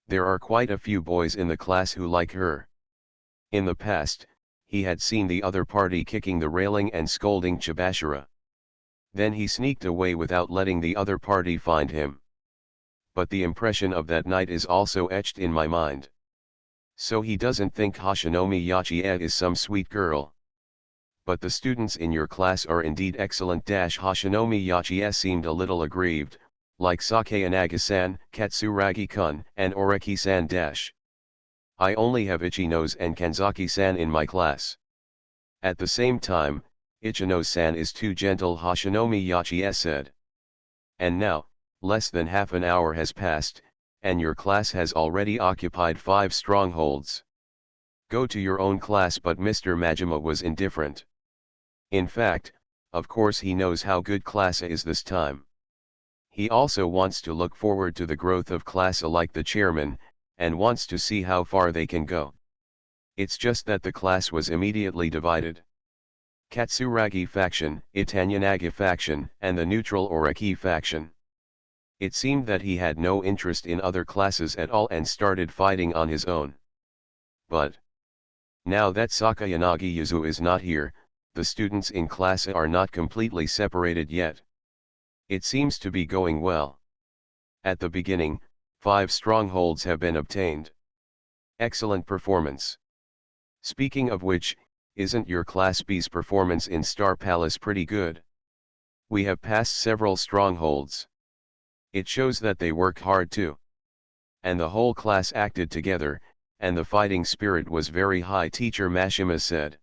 There are quite a few boys in the class who like her. In the past, he had seen the other party kicking the railing and scolding Chibashira. Then he sneaked away without letting the other party find him. But the impression of that night is also etched in my mind. So he doesn't think Hashinomi Yachie is some sweet girl. But the students in your class are indeed excellent. Hashinomi Yachie seemed a little aggrieved, like Sakayanagi-san, Katsuragi-kun, and Oreki-san. I only have Ichino and Kanzaki-san in my class. At the same time, Ichino-san is too gentle, Hashinomi Yachie said. And now, less than half an hour has passed, and your class has already occupied 5 strongholds. Go to your own class. But Mr. Majima was indifferent. In fact, of course he knows how good class A is this time. He also wants to look forward to the growth of class A like the chairman, and wants to see how far they can go. It's just that the class was immediately divided. Katsuragi faction, Itanyanagi faction, and the neutral Oreki faction. It seemed that he had no interest in other classes at all and started fighting on his own. But now that Sakayanagi Yuzu is not here, the students in class A are not completely separated yet. It seems to be going well. At the beginning, 5 strongholds have been obtained. Excellent performance. Speaking of which, isn't your Class B's performance in Star Palace pretty good? We have passed several strongholds. It shows that they work hard too. And the whole class acted together, and the fighting spirit was very high, Teacher Mashima said.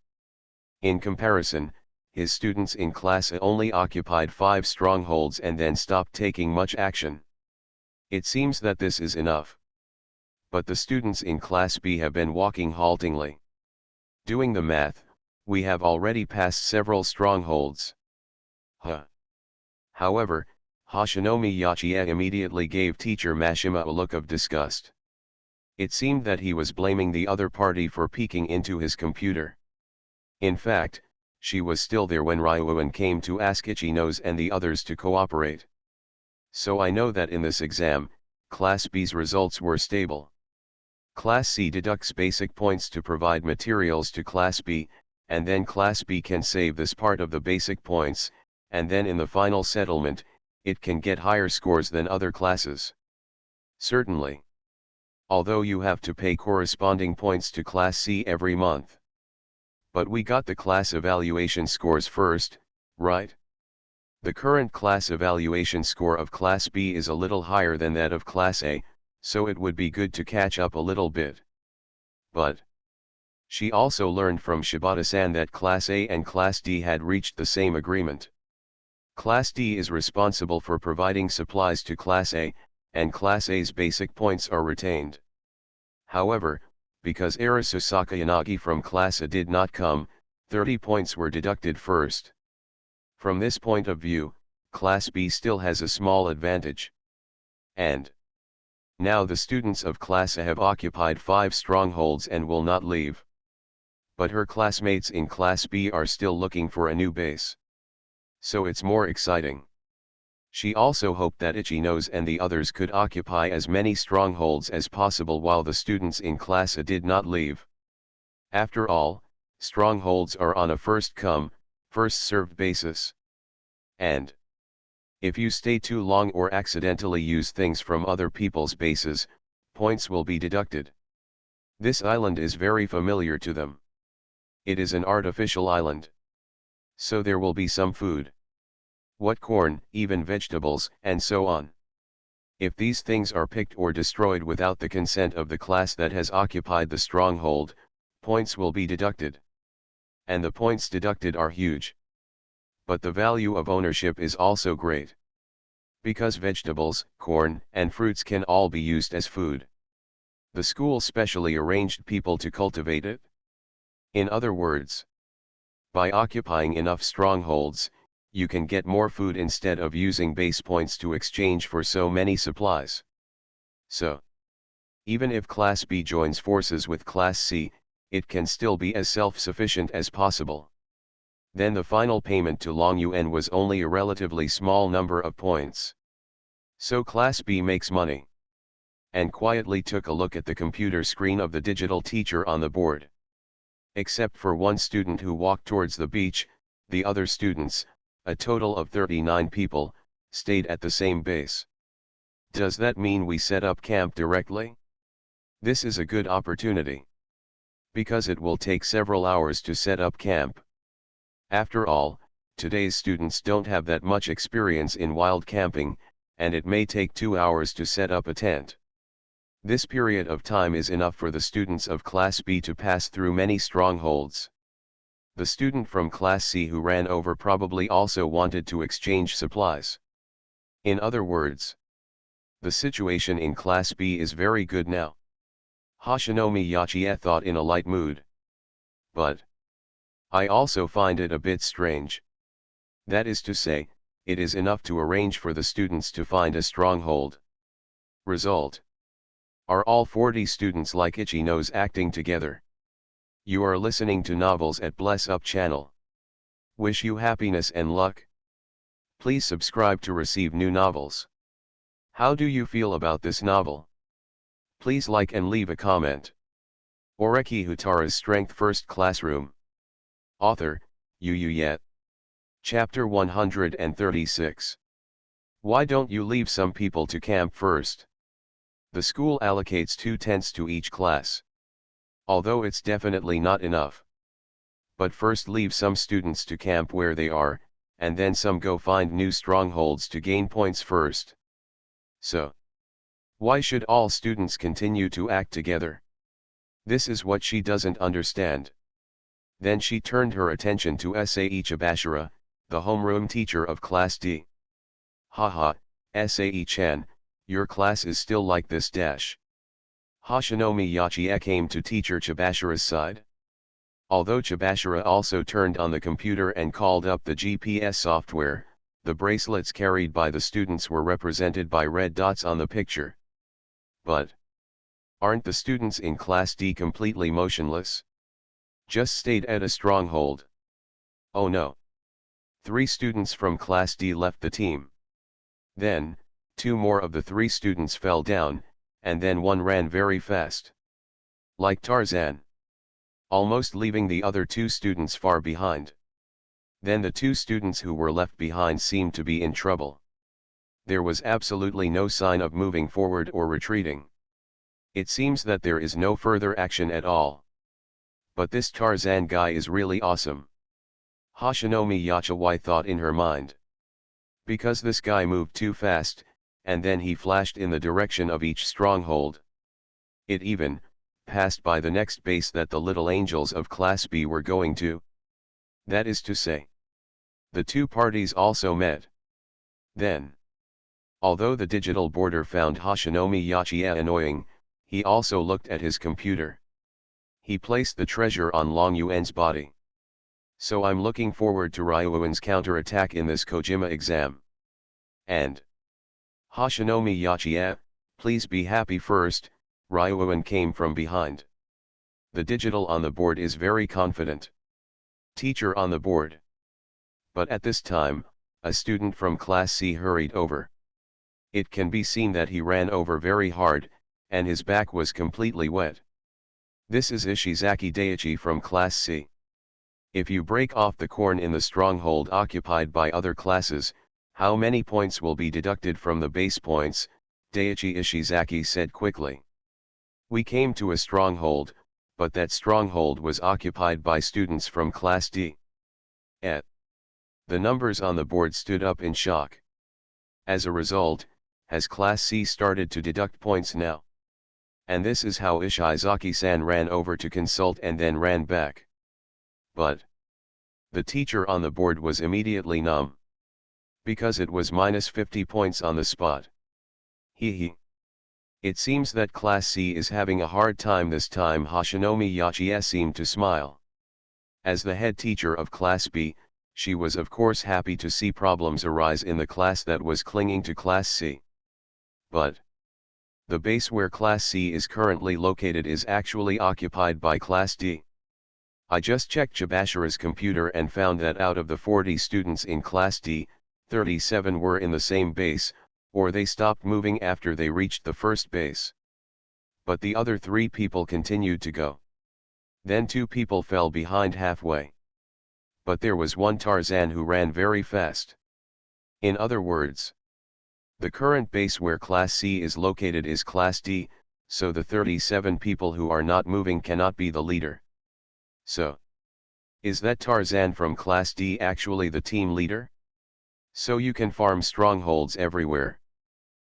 In comparison, his students in Class A only occupied 5 strongholds and then stopped taking much action. It seems that this is enough. But the students in Class B have been walking haltingly. Doing the math, we have already passed several strongholds. However, Hoshinomiya Yachie immediately gave Teacher Mashima a look of disgust. It seemed that he was blaming the other party for peeking into his computer. In fact, she was still there when Ryuan came to ask Ichino's and the others to cooperate. So I know that in this exam, Class B's results were stable. Class C deducts basic points to provide materials to Class B, and then Class B can save this part of the basic points, and then in the final settlement, it can get higher scores than other classes. Certainly. Although you have to pay corresponding points to Class C every month. But we got the class evaluation scores first, right? The current class evaluation score of Class B is a little higher than that of Class A, so it would be good to catch up a little bit. But she also learned from Shibata-san that Class A and Class D had reached the same agreement. Class D is responsible for providing supplies to Class A, and Class A's basic points are retained. However, because Arisu Sakayanagi from Class A did not come, 30 points were deducted first. From this point of view, Class B still has a small advantage. And now the students of Class A have occupied 5 strongholds and will not leave. But her classmates in Class B are still looking for a new base. So it's more exciting. She also hoped that Ichino's and the others could occupy as many strongholds as possible while the students in Class A did not leave. After all, strongholds are on a first-come, first-served basis. And if you stay too long or accidentally use things from other people's bases, points will be deducted. This island is very familiar to them. It is an artificial island. So there will be some food. What corn, even vegetables, and so on. If these things are picked or destroyed without the consent of the class that has occupied the stronghold, points will be deducted. And the points deducted are huge. But the value of ownership is also great. Because vegetables, corn, and fruits can all be used as food. The school specially arranged people to cultivate it. In other words, by occupying enough strongholds, you can get more food instead of using base points to exchange for so many supplies. So, even if Class B joins forces with Class C, it can still be as self-sufficient as possible. Then the final payment to Long Yuan was only a relatively small number of points. So Class B makes money. And quietly took a look at the computer screen of the digital teacher on the board. Except for one student who walked towards the beach, the other students, a total of 39 people, stayed at the same base. Does that mean we set up camp directly? This is a good opportunity. Because it will take several hours to set up camp. After all, today's students don't have that much experience in wild camping, and it may take 2 hours to set up a tent. This period of time is enough for the students of Class B to pass through many strongholds. The student from Class C who ran over probably also wanted to exchange supplies. In other words, the situation in Class B is very good now. Hoshinomiya Yachie thought in a light mood. But I also find it a bit strange. That is to say, it is enough to arrange for the students to find a stronghold. Result. Are all 40 students like Ichino's acting together? You are listening to Novels at Bless Up channel. Wish you happiness and luck. Please subscribe to receive new novels. How do you feel about this novel? Please like and leave a comment. Oreki Houtarou's Strength First Classroom. Author, Yet. Chapter 136. Why don't you leave some people to camp first? The school allocates 2 tents to each class. Although it's definitely not enough. But first leave some students to camp where they are, and then some go find new strongholds to gain points first. So, why should all students continue to act together? This is what she doesn't understand. Then she turned her attention to Sae Chibashira, the homeroom teacher of Class D. Haha, Sae-chan, your class is still like this dash. Hashinomi Yachie came to teacher Chibashira's side. Although Chibashira also turned on the computer and called up the GPS software, the bracelets carried by the students were represented by red dots on the picture. But aren't the students in Class D completely motionless? Just stayed at a stronghold. Oh no. 3 students from Class D left the team. Then, 2 more of the 3 students fell down, and then one ran very fast. Like Tarzan. Almost leaving the other 2 students far behind. Then the 2 students who were left behind seemed to be in trouble. There was absolutely no sign of moving forward or retreating. It seems that there is no further action at all. But this Tarzan guy is really awesome. Hashinomi Yachie thought in her mind. Because this guy moved too fast, and then he flashed in the direction of each stronghold. It even passed by the next base that the little angels of Class B were going to. That is to say, the 2 parties also met. Then, although the digital boarder found Hashinomi Yachie annoying, he also looked at his computer. He placed the treasure on Long Yuan's body. So I'm looking forward to Ryuan's counterattack in this Kojima exam. And Hashinomi Yachie, please be happy first, Ryuan came from behind. The digital on the board is very confident. Teacher on the board. But at this time, a student from Class C hurried over. It can be seen that he ran over very hard, and his back was completely wet. This is Ishizaki Daiichi from Class C. If you break off the corn in the stronghold occupied by other classes, how many points will be deducted from the base points? Daiichi Ishizaki said quickly. We came to a stronghold, but that stronghold was occupied by students from Class D. The numbers on the board stood up in shock. As a result, has Class C started to deduct points now? And this is how Ishizaki-san ran over to consult and then ran back. But the teacher on the board was immediately numb. Because it was minus 50 points on the spot. Hee. It seems that Class C is having a hard time this time. Hashinomi Yachie seemed to smile. As the head teacher of Class B, she was of course happy to see problems arise in the class that was clinging to Class C. But the base where Class C is currently located is actually occupied by Class D. I just checked Chibashira's computer and found that out of the 40 students in Class D, 37 were in the same base, or they stopped moving after they reached the first base. But the other 3 people continued to go. Then 2 people fell behind halfway. But there was one Tarzan who ran very fast. In other words, the current base where Class C is located is Class D, so the 37 people who are not moving cannot be the leader. So, is that Tarzan from Class D actually the team leader? So you can farm strongholds everywhere.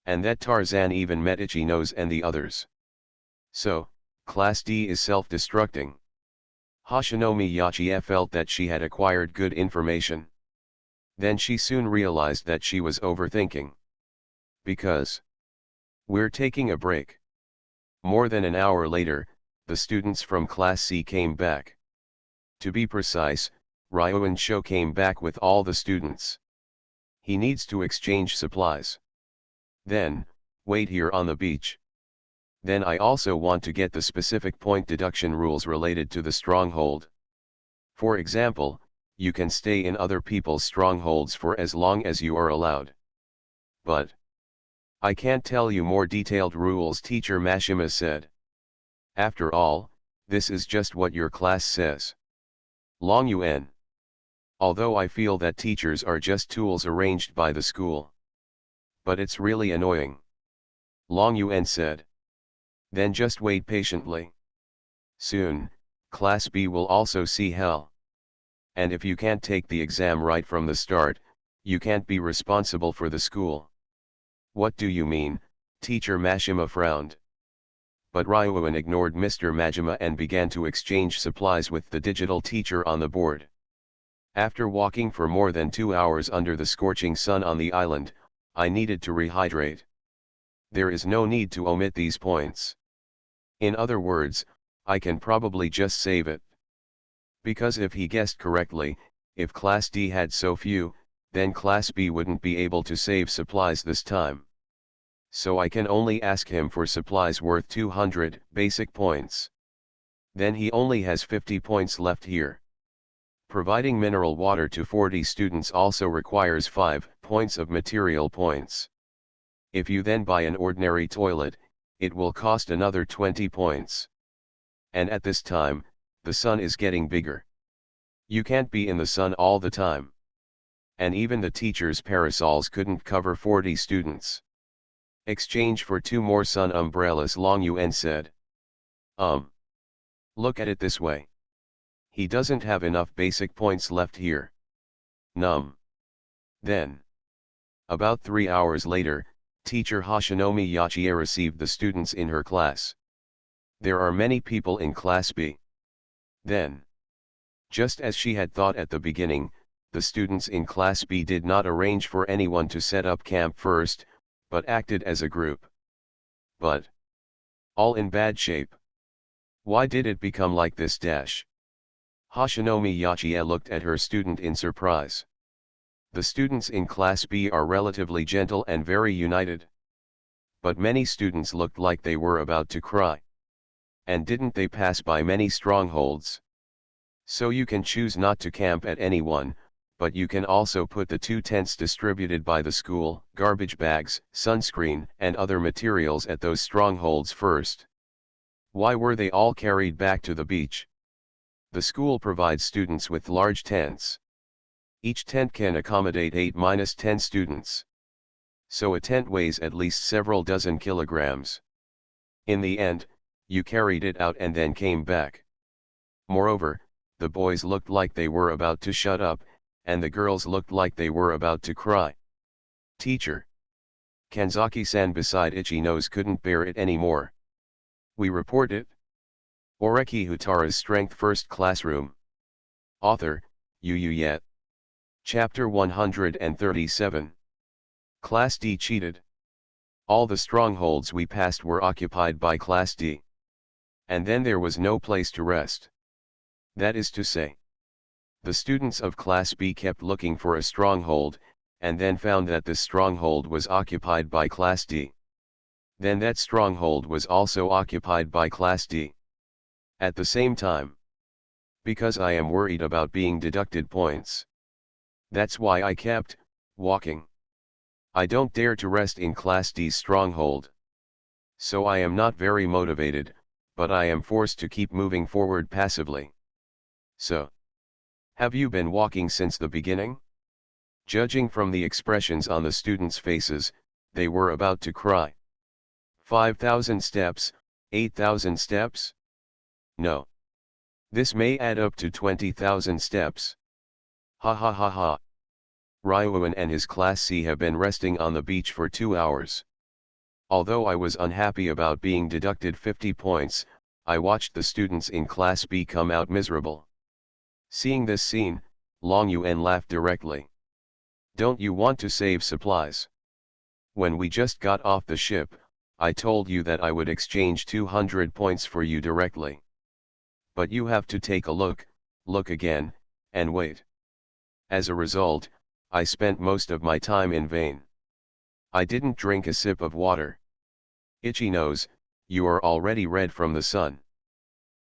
And that Tarzan even met Ichinos and the others. So, Class D is self-destructing. Hashinomi Yachie felt that she had acquired good information. Then she soon realized that she was overthinking. Because we're taking a break. More than an hour later, the students from Class C came back. To be precise, Ryuan Sho came back with all the students. He needs to exchange supplies. Then, wait here on the beach. Then I also want to get the specific point deduction rules related to the stronghold. For example, you can stay in other people's strongholds for as long as you are allowed. But I can't tell you more detailed rules, Teacher Mashima said. After all, this is just what your class says. Long Yuan. Although I feel that teachers are just tools arranged by the school. But it's really annoying. Long Yuan said. Then just wait patiently. Soon, Class B will also see hell. And if you can't take the exam right from the start, you can't be responsible for the school. What do you mean? Teacher Mashima frowned. But Ryuan ignored Mr. Majima and began to exchange supplies with the digital teacher on the board. After walking for more than 2 hours under the scorching sun on the island, I needed to rehydrate. There is no need to omit these points. In other words, I can probably just save it. Because if he guessed correctly, if Class D had so few, then Class B wouldn't be able to save supplies this time. So I can only ask him for supplies worth 200 basic points. Then he only has 50 points left here. Providing mineral water to 40 students also requires 5 points of material points. If you then buy an ordinary toilet, it will cost another 20 points. And at this time, the sun is getting bigger. You can't be in the sun all the time. And even the teacher's parasols couldn't cover 40 students. Exchange for 2 more sun umbrellas, Long Yuan said. Look at it this way. He doesn't have enough basic points left here. Then. About 3 hours later, teacher Hashinomi Yachie received the students in her class. There are many people in Class B. Then. Just as she had thought at the beginning, the students in Class B did not arrange for anyone to set up camp first, but acted as a group. But all in bad shape. Why did it become like this? Hashinomi Yachie looked at her student in surprise. The students in Class B are relatively gentle and very united. But many students looked like they were about to cry. And didn't they pass by many strongholds? So you can choose not to camp at any one, but you can also put the 2 tents distributed by the school, garbage bags, sunscreen, and other materials at those strongholds first. Why were they all carried back to the beach? The school provides students with large tents. Each tent can accommodate 8-10 students. So a tent weighs at least several dozen kilograms. In the end, you carried it out and then came back. Moreover, the boys looked like they were about to shut up, and the girls looked like they were about to cry. Teacher. Kanzaki-san beside Itchy Nose couldn't bear it anymore. We report it. Oreki Houtarou's Strength First Classroom. Author, Yu Yet. Chapter 137. Class D cheated. All the strongholds we passed were occupied by Class D. And then there was no place to rest. That is to say, the students of Class B kept looking for a stronghold, and then found that this stronghold was occupied by Class D. Then that stronghold was also occupied by Class D. At the same time. Because I am worried about being deducted points. That's why I kept walking. I don't dare to rest in Class D's stronghold. So I am not very motivated, but I am forced to keep moving forward passively. So. Have you been walking since the beginning? Judging from the expressions on the students' faces, they were about to cry. 5,000 steps, 8,000 steps? No. This may add up to 20,000 steps. Ha ha ha ha. Ryuan and his Class C have been resting on the beach for 2 hours. Although I was unhappy about being deducted 50 points, I watched the students in Class B come out miserable. Seeing this scene, Long Yuan laughed directly. Don't you want to save supplies? When we just got off the ship, I told you that I would exchange 200 points for you directly. But you have to take a look again, and wait. As a result, I spent most of my time in vain. I didn't drink a sip of water. Itchy Nose, you are already red from the sun.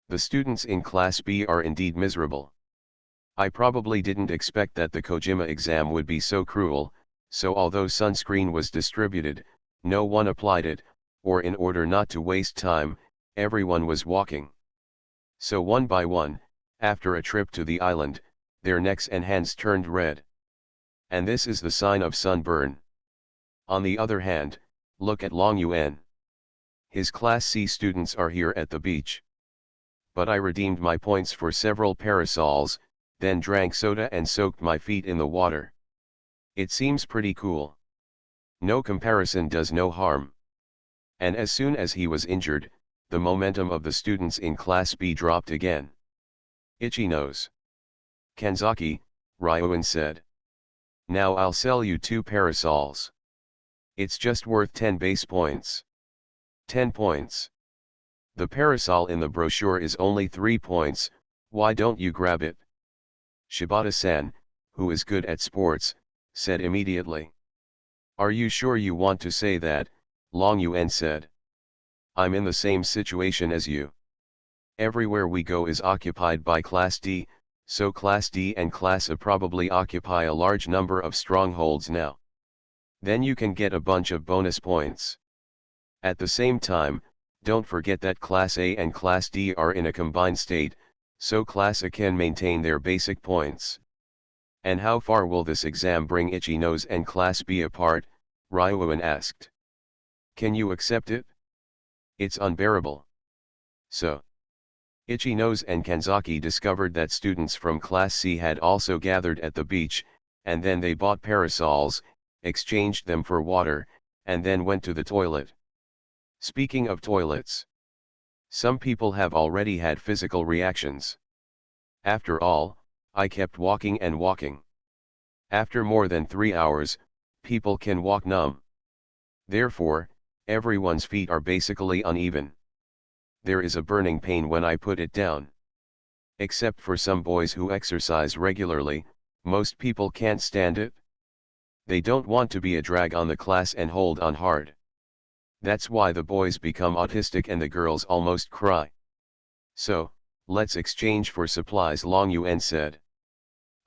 The students in Class B are indeed miserable. I probably didn't expect that the Kojima exam would be so cruel, so although sunscreen was distributed, no one applied it, or in order not to waste time, everyone was walking. So one by one, after a trip to the island, their necks and hands turned red. And this is the sign of sunburn. On the other hand, look at Long Yuan. His Class C students are here at the beach. but I redeemed my points for several parasols, then drank soda and soaked my feet in the water. It seems pretty cool. No comparison does no harm. And as soon as he was injured, the momentum of the students in Class B dropped again. Itchy nose. Kanzaki, Ryuan said. Now I'll sell you 2 parasols. It's just worth 10 base points. 10 points. The parasol in the brochure is only 3 points, why don't you grab it? Shibata-san, who is good at sports, said immediately. Are you sure you want to say that? Long Yuan said. I'm in the same situation as you. Everywhere we go is occupied by Class D, so Class D and Class A probably occupy a large number of strongholds now. Then you can get a bunch of bonus points. At the same time, don't forget that Class A and Class D are in a combined state, so Class A can maintain their basic points. And how far will this exam bring Itchy Nose and Class B apart? Ryuan asked. Can you accept it? It's unbearable. So. Itchy Nose and Kanzaki discovered that students from Class C had also gathered at the beach, and then they bought parasols, exchanged them for water, and then went to the toilet. Speaking of toilets, some people have already had physical reactions. After all, I kept walking and walking. After more than 3 hours, people can walk numb. Therefore, everyone's feet are basically uneven. There is a burning pain when I put it down. Except for some boys who exercise regularly, most people can't stand it. They don't want to be a drag on the class and hold on hard. That's why the boys become autistic and the girls almost cry. So, let's exchange for supplies, Long Yuan said.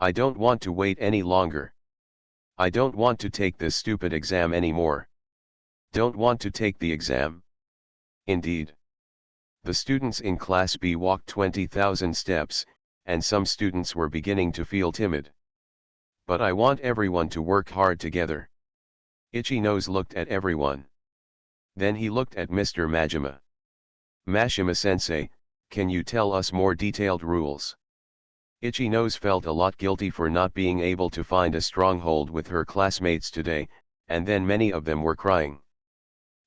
I don't want to wait any longer. I don't want to take this stupid exam anymore. Don't want to take the exam? Indeed. The students in Class B walked 20,000 steps, and some students were beginning to feel timid. But I want everyone to work hard together. Itchy Nose looked at everyone. Then he looked at Mr. Majima. Mashima-sensei, can you tell us more detailed rules? Itchy Nose felt a lot guilty for not being able to find a stronghold with her classmates today, and then many of them were crying.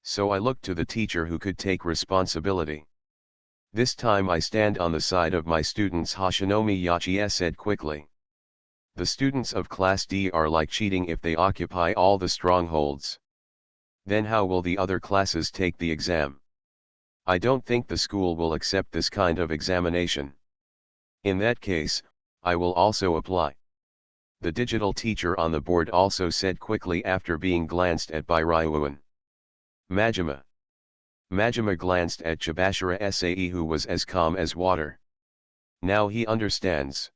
So I looked to the teacher who could take responsibility. This time I stand on the side of my students, Hashinomi Yachiya said quickly. The students of Class D are like cheating if they occupy all the strongholds. Then how will the other classes take the exam? I don't think the school will accept this kind of examination. In that case, I will also apply. The digital teacher on the board also said quickly after being glanced at by Ryuan. Majima. Majima glanced at Chibashira Sae, who was as calm as water. Now he understands.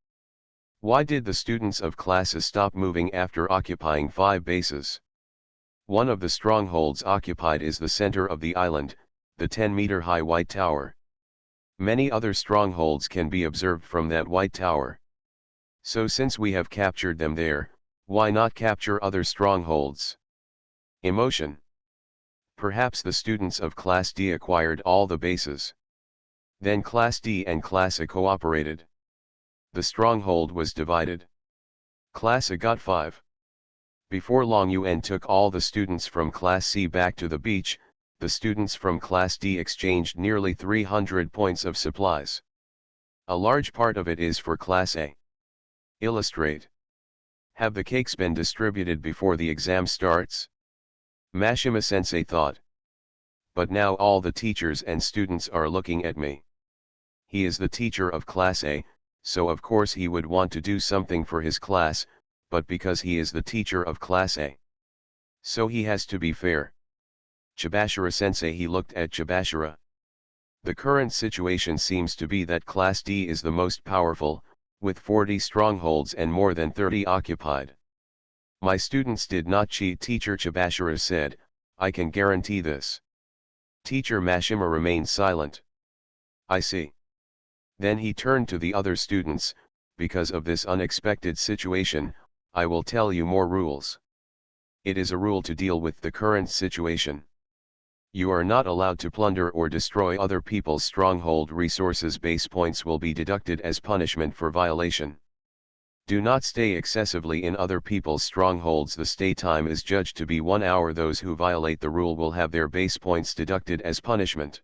Why did the students of classes stop moving after occupying 5 bases? One of the strongholds occupied is the center of the island, the 10-meter-high White Tower. Many other strongholds can be observed from that White Tower. So since we have captured them there, why not capture other strongholds? Emotion. Perhaps the students of Class D acquired all the bases. Then Class D and Class A cooperated. The stronghold was divided. Class A got 5. Before long Yuan took all the students from Class C back to the beach, the students from Class D exchanged nearly 300 points of supplies. A large part of it is for Class A. Illustrate. Have the cakes been distributed before the exam starts? Mashima-sensei thought. But now all the teachers and students are looking at me. He is the teacher of Class A, so of course he would want to do something for his class, but because he is the teacher of Class A, so he has to be fair. Chibashira-sensei, he looked at Chibashira. The current situation seems to be that Class D is the most powerful, with 40 strongholds and more than 30 occupied. My students did not cheat, Teacher Chibashira said, I can guarantee this. Teacher Mashima remained silent. I see. Then he turned to the other students, because of this unexpected situation, I will tell you more rules. It is a rule to deal with the current situation. You are not allowed to plunder or destroy other people's stronghold resources. Base points will be deducted as punishment for violation. Do not stay excessively in other people's strongholds. The stay time is judged to be 1 hour. Those who violate the rule will have their base points deducted as punishment.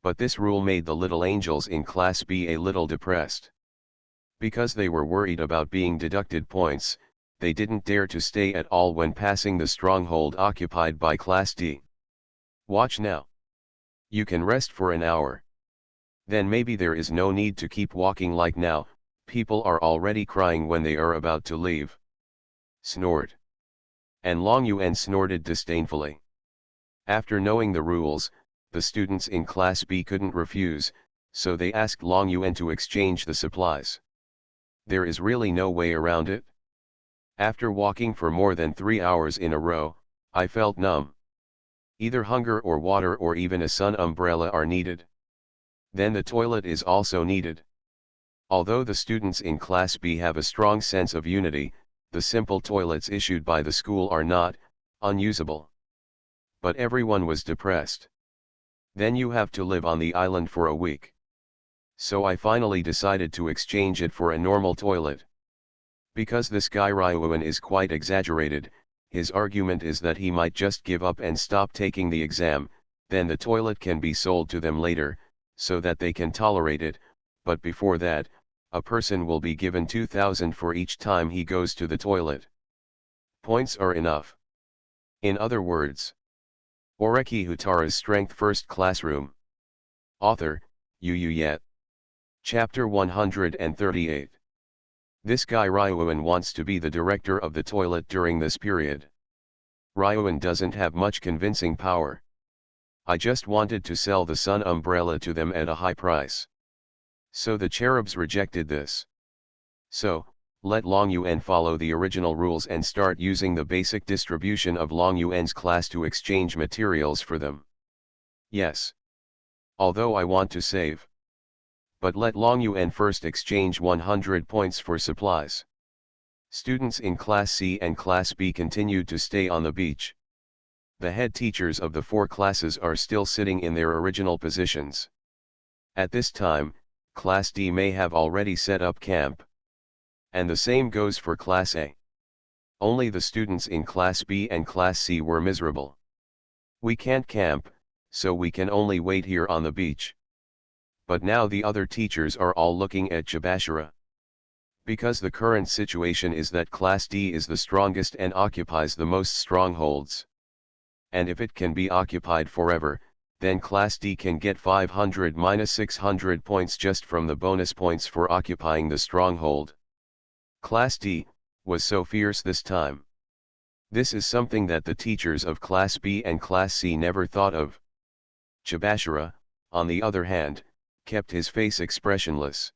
But this rule made the little angels in Class B a little depressed. Because they were worried about being deducted points, they didn't dare to stay at all when passing the stronghold occupied by Class D. Watch now. You can rest for an hour. Then maybe there is no need to keep walking like now. People are already crying when they are about to leave. Snored. And Long Yuan snorted disdainfully. After knowing the rules, the students in Class B couldn't refuse, so they asked Long Yuan to exchange the supplies. There is really no way around it. After walking for more than 3 hours in a row, I felt numb. Either hunger or water or even a sun umbrella are needed. Then the toilet is also needed. Although the students in Class B have a strong sense of unity, the simple toilets issued by the school are not unusable. But everyone was depressed. Then you have to live on the island for a week. So I finally decided to exchange it for a normal toilet. Because this guy Ryuan is quite exaggerated, his argument is that he might just give up and stop taking the exam, then the toilet can be sold to them later, so that they can tolerate it, but before that, a person will be given 2,000 for each time he goes to the toilet. Points are enough. In other words, Oreki Houtarou's Strength First Classroom. Author, Yu Yet. Chapter 138. This guy Ryuan wants to be the director of the toilet during this period. Ryuan doesn't have much convincing power. I just wanted to sell the sun umbrella to them at a high price. So the cherubs rejected this. So, let Long Yuan follow the original rules and start using the basic distribution of Long Yuan's class to exchange materials for them. Yes. Although I want to save. But let Long Yuan first exchange 100 points for supplies. Students in Class C and Class B continued to stay on the beach. The head teachers of the 4 classes are still sitting in their original positions. At this time, Class D may have already set up camp. And the same goes for Class A. Only the students in Class B and Class C were miserable. We can't camp, so we can only wait here on the beach. But now the other teachers are all looking at Chibashira. Because the current situation is that Class D is the strongest and occupies the most strongholds. And if it can be occupied forever, then Class D can get 500-600 points just from the bonus points for occupying the stronghold. Class D was so fierce this time. This is something that the teachers of Class B and Class C never thought of. Chibashira, on the other hand, kept his face expressionless.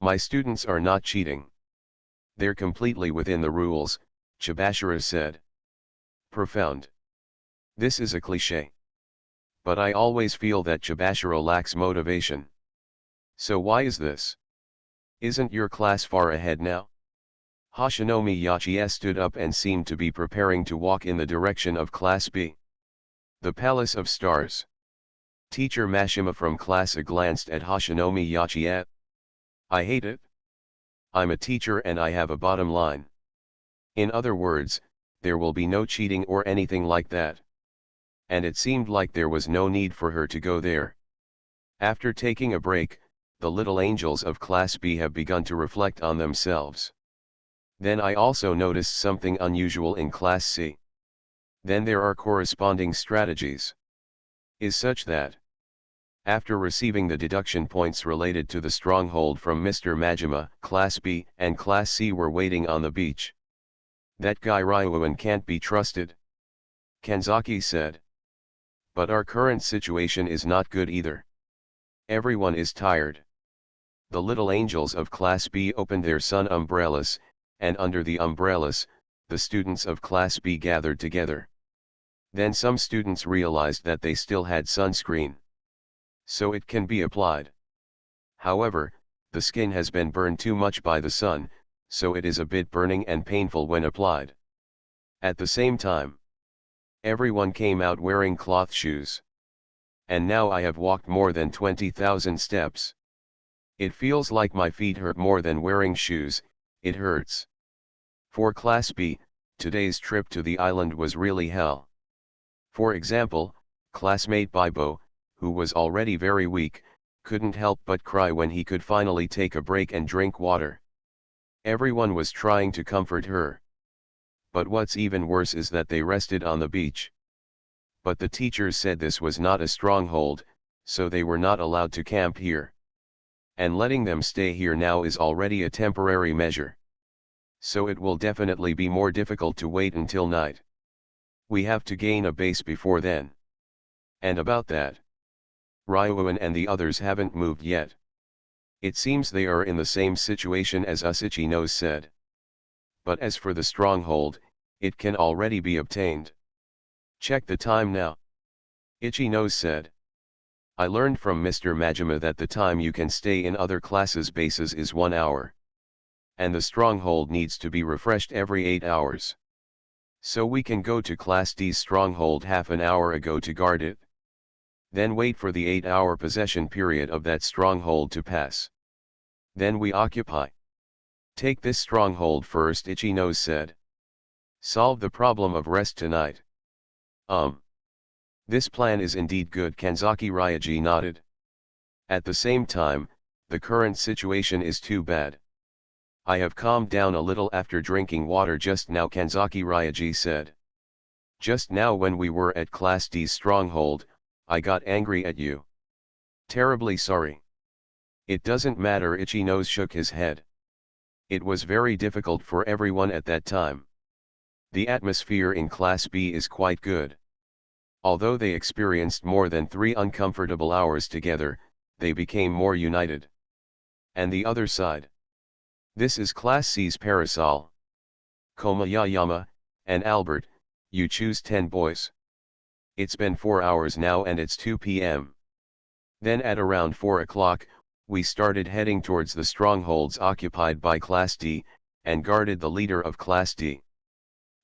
My students are not cheating. They're completely within the rules, Chibashira said. Profound. This is a cliché. But I always feel that Chibashira lacks motivation. So why is this? Isn't your class far ahead now? Hashinomi Yachie stood up and seemed to be preparing to walk in the direction of Class B. The Palace of Stars. Teacher Mashima from Class A glanced at Hashinomi Yachie. I hate it. I'm a teacher and I have a bottom line. In other words, there will be no cheating or anything like that. And it seemed like there was no need for her to go there. After taking a break, the little angels of Class B have begun to reflect on themselves. Then I also noticed something unusual in Class C. Then there are corresponding strategies. Is such that, after receiving the deduction points related to the stronghold from Mr. Majima, Class B and Class C were waiting on the beach. That guy Ryuan can't be trusted, Kanzaki said. But our current situation is not good either. Everyone is tired. The little angels of Class B opened their sun umbrellas, and under the umbrellas, the students of Class B gathered together. Then some students realized that they still had sunscreen. So it can be applied. However, the skin has been burned too much by the sun, so it is a bit burning and painful when applied. At the same time, Everyone came out wearing cloth shoes. And now I have walked more than 20,000 steps. It feels like my feet hurt more than wearing shoes, it hurts. For Class B, today's trip to the island was really hell. For example, classmate Bibo, who was already very weak, couldn't help but cry when he could finally take a break and drink water. Everyone was trying to comfort her. But what's even worse is that they rested on the beach. But the teachers said this was not a stronghold, so they were not allowed to camp here. And letting them stay here now is already a temporary measure. So it will definitely be more difficult to wait until night. We have to gain a base before then. And about that, Ryuan and the others haven't moved yet. It seems they are in the same situation as us, Ichino said. But as for the stronghold, it can already be obtained. Check the time now. Ichino said. I learned from Mr. Majima that the time you can stay in other classes' bases is 1 hour. And the stronghold needs to be refreshed every 8 hours. So we can go to Class D's stronghold half an hour ago to guard it. Then wait for the 8-hour possession period of that stronghold to pass. Then we occupy. Take this stronghold first, Ichino said. Solve the problem of rest tonight. This plan is indeed good, Kanzaki Ryaji nodded. At the same time, the current situation is too bad. I have calmed down a little after drinking water just now, Kanzaki Ryaji said. Just now when we were at Class D's stronghold, I got angry at you. Terribly sorry. It doesn't matter, Ichino shook his head. It was very difficult for everyone at that time. The atmosphere in Class B is quite good. Although they experienced more than 3 uncomfortable hours together, they became more united. And the other side. This is Class C's parasol. Komayayama, and Albert, you choose 10 boys. It's been 4 hours now and it's 2 p.m. Then at around 4 o'clock, we started heading towards the strongholds occupied by Class D, and guarded the leader of Class D.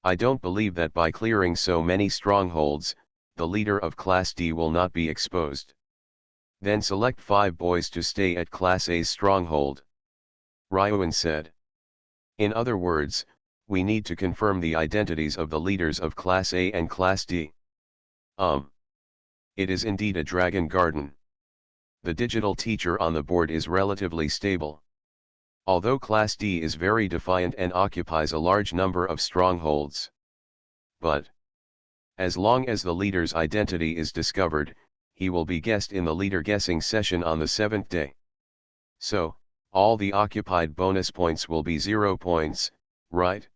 I don't believe that by clearing so many strongholds, the leader of Class D will not be exposed. Then select 5 boys to stay at Class A's stronghold. Ryuan said. In other words, we need to confirm the identities of the leaders of Class A and Class D. It is indeed a dragon garden. The digital teacher on the board is relatively stable. Although Class D is very defiant and occupies a large number of strongholds. But as long as the leader's identity is discovered, he will be guessed in the leader guessing session on the 7th day. So, all the occupied bonus points will be 0 points, right?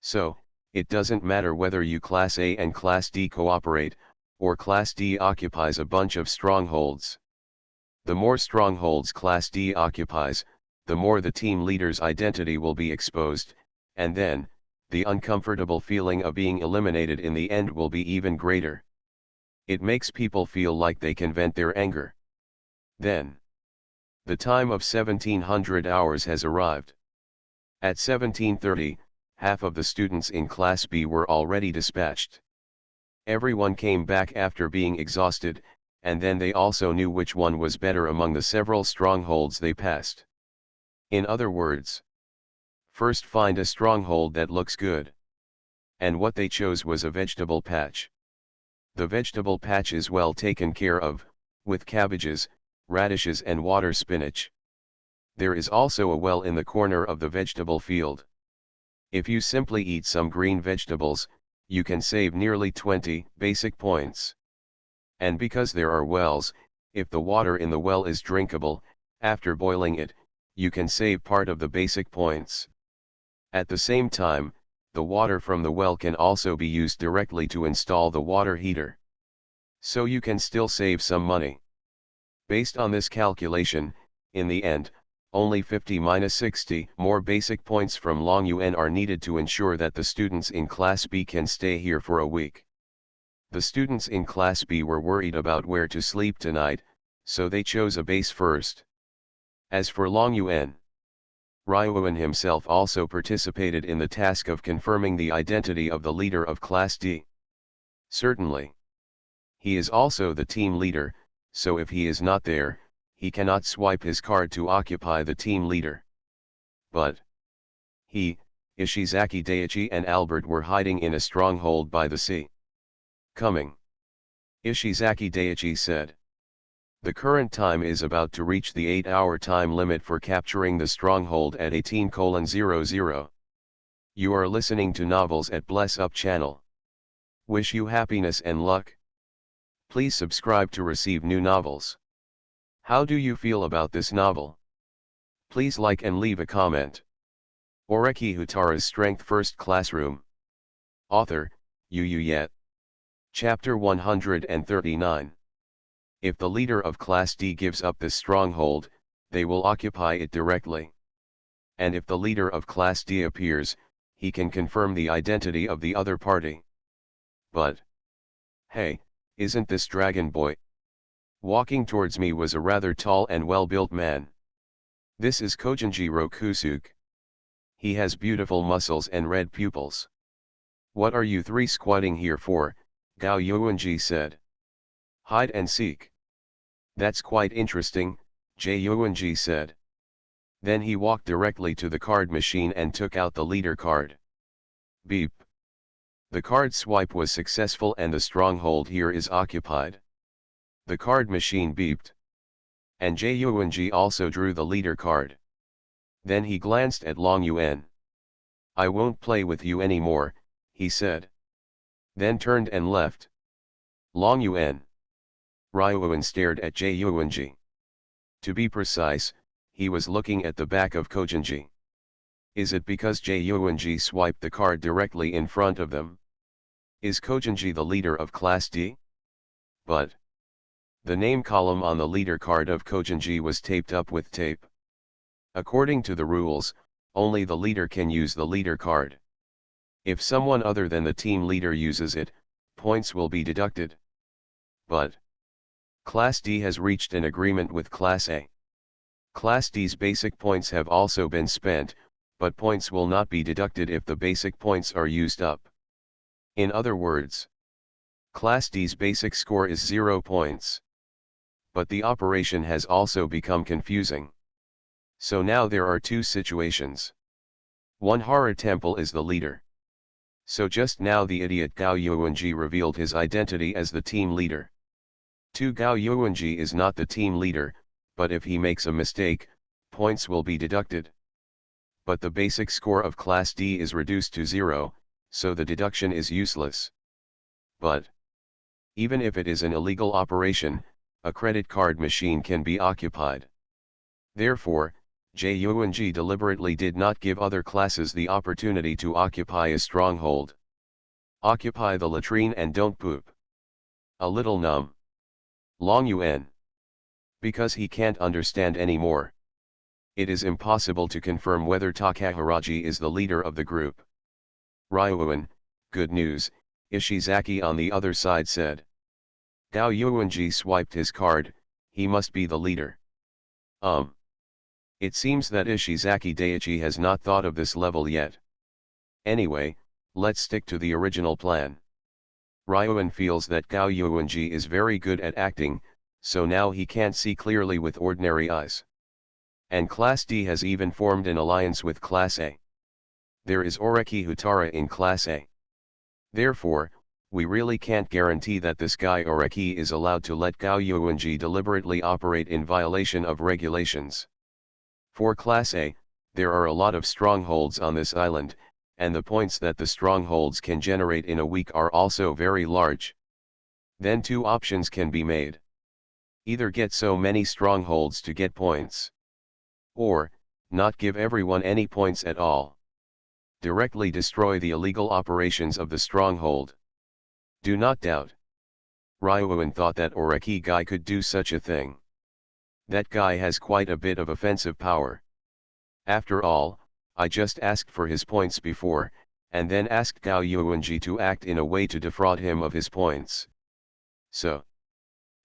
So, it doesn't matter whether you Class A and Class D cooperate, or Class D occupies a bunch of strongholds. The more strongholds Class D occupies, the more the team leader's identity will be exposed, and then, the uncomfortable feeling of being eliminated in the end will be even greater. It makes people feel like they can vent their anger. Then, the time of 1700 hours has arrived. At 1730, half of the students in Class B were already dispatched. Everyone came back after being exhausted, and then they also knew which one was better among the several strongholds they passed. In other words, first find a stronghold that looks good. And what they chose was a vegetable patch. The vegetable patch is well taken care of, with cabbages, radishes and water spinach. There is also a well in the corner of the vegetable field. If you simply eat some green vegetables, you can save nearly 20 basic points. And because there are wells, if the water in the well is drinkable, after boiling it, you can save part of the basic points. At the same time, the water from the well can also be used directly to install the water heater. So you can still save some money. Based on this calculation, in the end, only 50-60 more basic points from Long Yuan are needed to ensure that the students in Class B can stay here for a week. The students in Class B were worried about where to sleep tonight, so they chose a base first. As for Long Yuan, Ryuan himself also participated in the task of confirming the identity of the leader of Class D. Certainly. He is also the team leader, so if he is not there, he cannot swipe his card to occupy the team leader. But he, Ishizaki Daichi and Albert were hiding in a stronghold by the sea. Coming. Ishizaki Daichi said. The current time is about to reach the 8-hour time limit for capturing the stronghold at 18:00. You are listening to Novels at Bless Up channel. Wish you happiness and luck. Please subscribe to receive new novels. How do you feel about this novel? Please like and leave a comment. Oreki Houtarou's Strength First Classroom. Author, Yet. Chapter 139. If the leader of Class D gives up this stronghold, they will occupy it directly. And if the leader of Class D appears, he can confirm the identity of the other party. But, hey, isn't this Dragon Boy? Walking towards me was a rather tall and well-built man. This is Kojinji Rokusuke. He has beautiful muscles and red pupils. What are you three squatting here for? Gao Yuanji said. Hide and seek. That's quite interesting, Jie Yuanji said. Then he walked directly to the card machine and took out the leader card. Beep. The card swipe was successful and the stronghold here is occupied. The card machine beeped. And Jie Yuanji also drew the leader card. Then he glanced at Long Yuan. I won't play with you anymore, he said. Then turned and left. Long Yuan. Ryuan stared at Jie Yuanji. To be precise, he was looking at the back of Kojinji. Is it because Jie Yuanji swiped the card directly in front of them? Is Kojinji the leader of Class D? But the name column on the leader card of Kojinji was taped up with tape. According to the rules, only the leader can use the leader card. If someone other than the team leader uses it, points will be deducted. But Class D has reached an agreement with Class A. Class D's basic points have also been spent, but points will not be deducted if the basic points are used up. In other words, Class D's basic score is 0 points. But the operation has also become confusing. So now there are two situations. One Hara Temple is the leader. So just now the idiot Gao Yuanji revealed his identity as the team leader. 2 Gao Yuanji is not the team leader, but if he makes a mistake, points will be deducted. But the basic score of Class D is reduced to 0, so the deduction is useless. But even if it is an illegal operation, a credit card machine can be occupied. Therefore, Jie Yuanji deliberately did not give other classes the opportunity to occupy a stronghold. Occupy the latrine and don't poop. A little numb. Long Yuan. Because he can't understand anymore. It is impossible to confirm whether Takahiraji is the leader of the group. Ryuan, good news, Ishizaki on the other side said. Gao Yuanji swiped his card, he must be the leader. It seems that Ishizaki Daichi has not thought of this level yet. Anyway, let's stick to the original plan. Ryuan feels that Gao Yuanji is very good at acting, so now he can't see clearly with ordinary eyes. And Class D has even formed an alliance with Class A. There is Oreki Houtarou in Class A. Therefore, we really can't guarantee that this guy Oreki is allowed to let Gao Yuanji deliberately operate in violation of regulations. For Class A, there are a lot of strongholds on this island, and the points that the strongholds can generate in a week are also very large. Then two options can be made. Either get so many strongholds to get points. Or, not give everyone any points at all. Directly destroy the illegal operations of the stronghold. Do not doubt. Ryuan thought that Oreki guy could do such a thing. That guy has quite a bit of offensive power. After all, I just asked for his points before, and then asked Gao Yuanji to act in a way to defraud him of his points. So,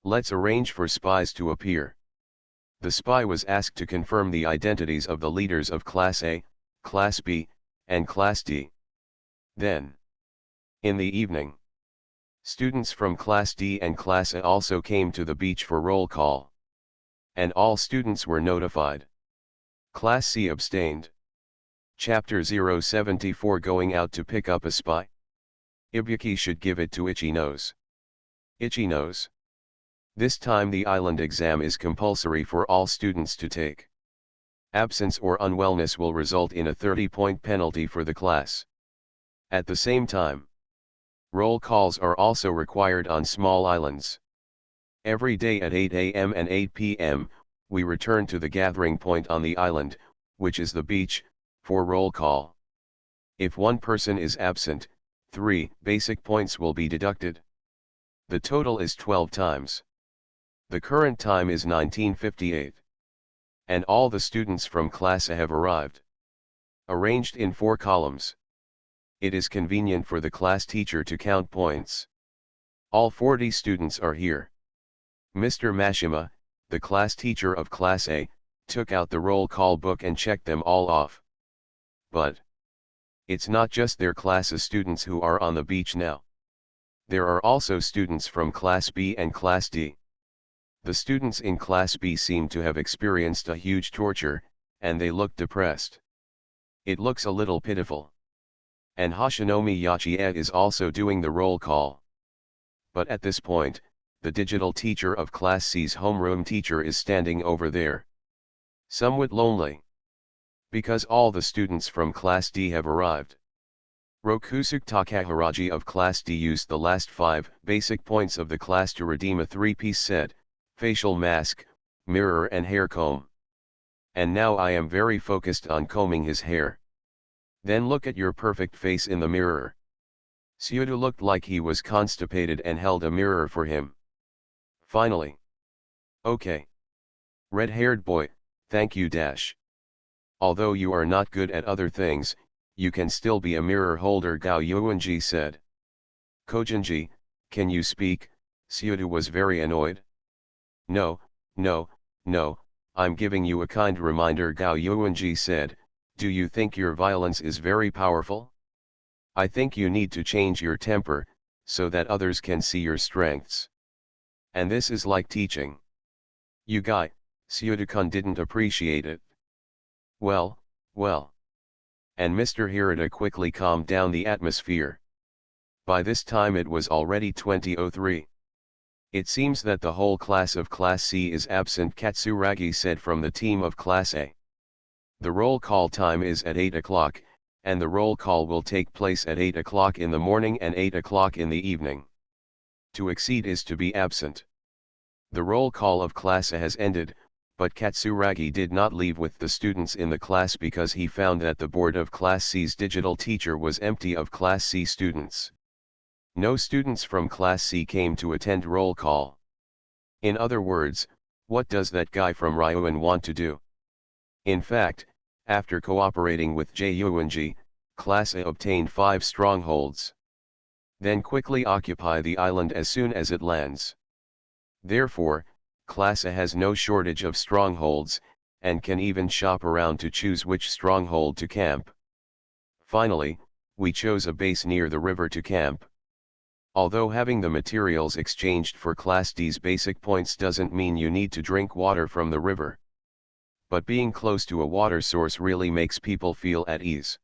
let's arrange for spies to appear. The spy was asked to confirm the identities of the leaders of Class A, Class B, and Class D. Then, in the evening, Students from Class D and Class A also came to the beach for roll call. And all students were notified. Class C abstained. Chapter 074 Going out to pick up a spy? Ibuki should give it to Itchy Nose. Itchy Nose. This time the island exam is compulsory for all students to take. Absence or unwellness will result in a 30-point penalty for the class. At the same time, roll calls are also required on small islands. Every day at 8 a.m. and 8 p.m., we return to the gathering point on the island, which is the beach, for roll call. If one person is absent, 3 basic points will be deducted. The total is 12 times. The current time is 19:58. And all the students from Class A have arrived. Arranged in 4 columns. It is convenient for the class teacher to count points. All 40 students are here. Mr. Mashima, the class teacher of Class A, took out the roll call book and checked them all off. But it's not just their class's students who are on the beach now. There are also students from Class B and Class D. The students in Class B seem to have experienced a huge torture, and they look depressed. It looks a little pitiful. And Hashinomi Yachie is also doing the roll call. But at this point, the digital teacher of Class C's homeroom teacher is standing over there. Somewhat lonely. Because all the students from Class D have arrived. Rokusuke Takaharaji of Class D used the last 5 basic points of the class to redeem a 3-piece set, facial mask, mirror and hair comb. And now I am very focused on combing his hair. Then look at your perfect face in the mirror. Syudu looked like he was constipated and held a mirror for him. Finally. Okay. Red-haired boy, thank you dash. Although you are not good at other things, you can still be a mirror holder, Gao Yuanji said. Kojinji, can you speak? Syudu was very annoyed. No, I'm giving you a kind reminder, Gao Yuanji said. Do you think your violence is very powerful? I think you need to change your temper, so that others can see your strengths. And this is like teaching. You guy, Syudu-kun didn't appreciate it. Well. And Mr. Hirata quickly calmed down the atmosphere. By this time it was already 20:03. It seems that the whole class of Class C is absent, Katsuragi said from the team of Class A. The roll call time is at 8 o'clock, and the roll call will take place at 8 o'clock in the morning and 8 o'clock in the evening. To exceed is to be absent. The roll call of Class A has ended, but Katsuragi did not leave with the students in the class because he found that the board of Class C's digital teacher was empty of Class C students. No students from Class C came to attend roll call. In other words, what does that guy from Ryuan want to do? In fact, after cooperating with Yuanji, Class A obtained 5 strongholds. Then quickly occupy the island as soon as it lands. Therefore, Class A has no shortage of strongholds, and can even shop around to choose which stronghold to camp. Finally, we chose a base near the river to camp. Although having the materials exchanged for Class D's basic points doesn't mean you need to drink water from the river. But being close to a water source really makes people feel at ease.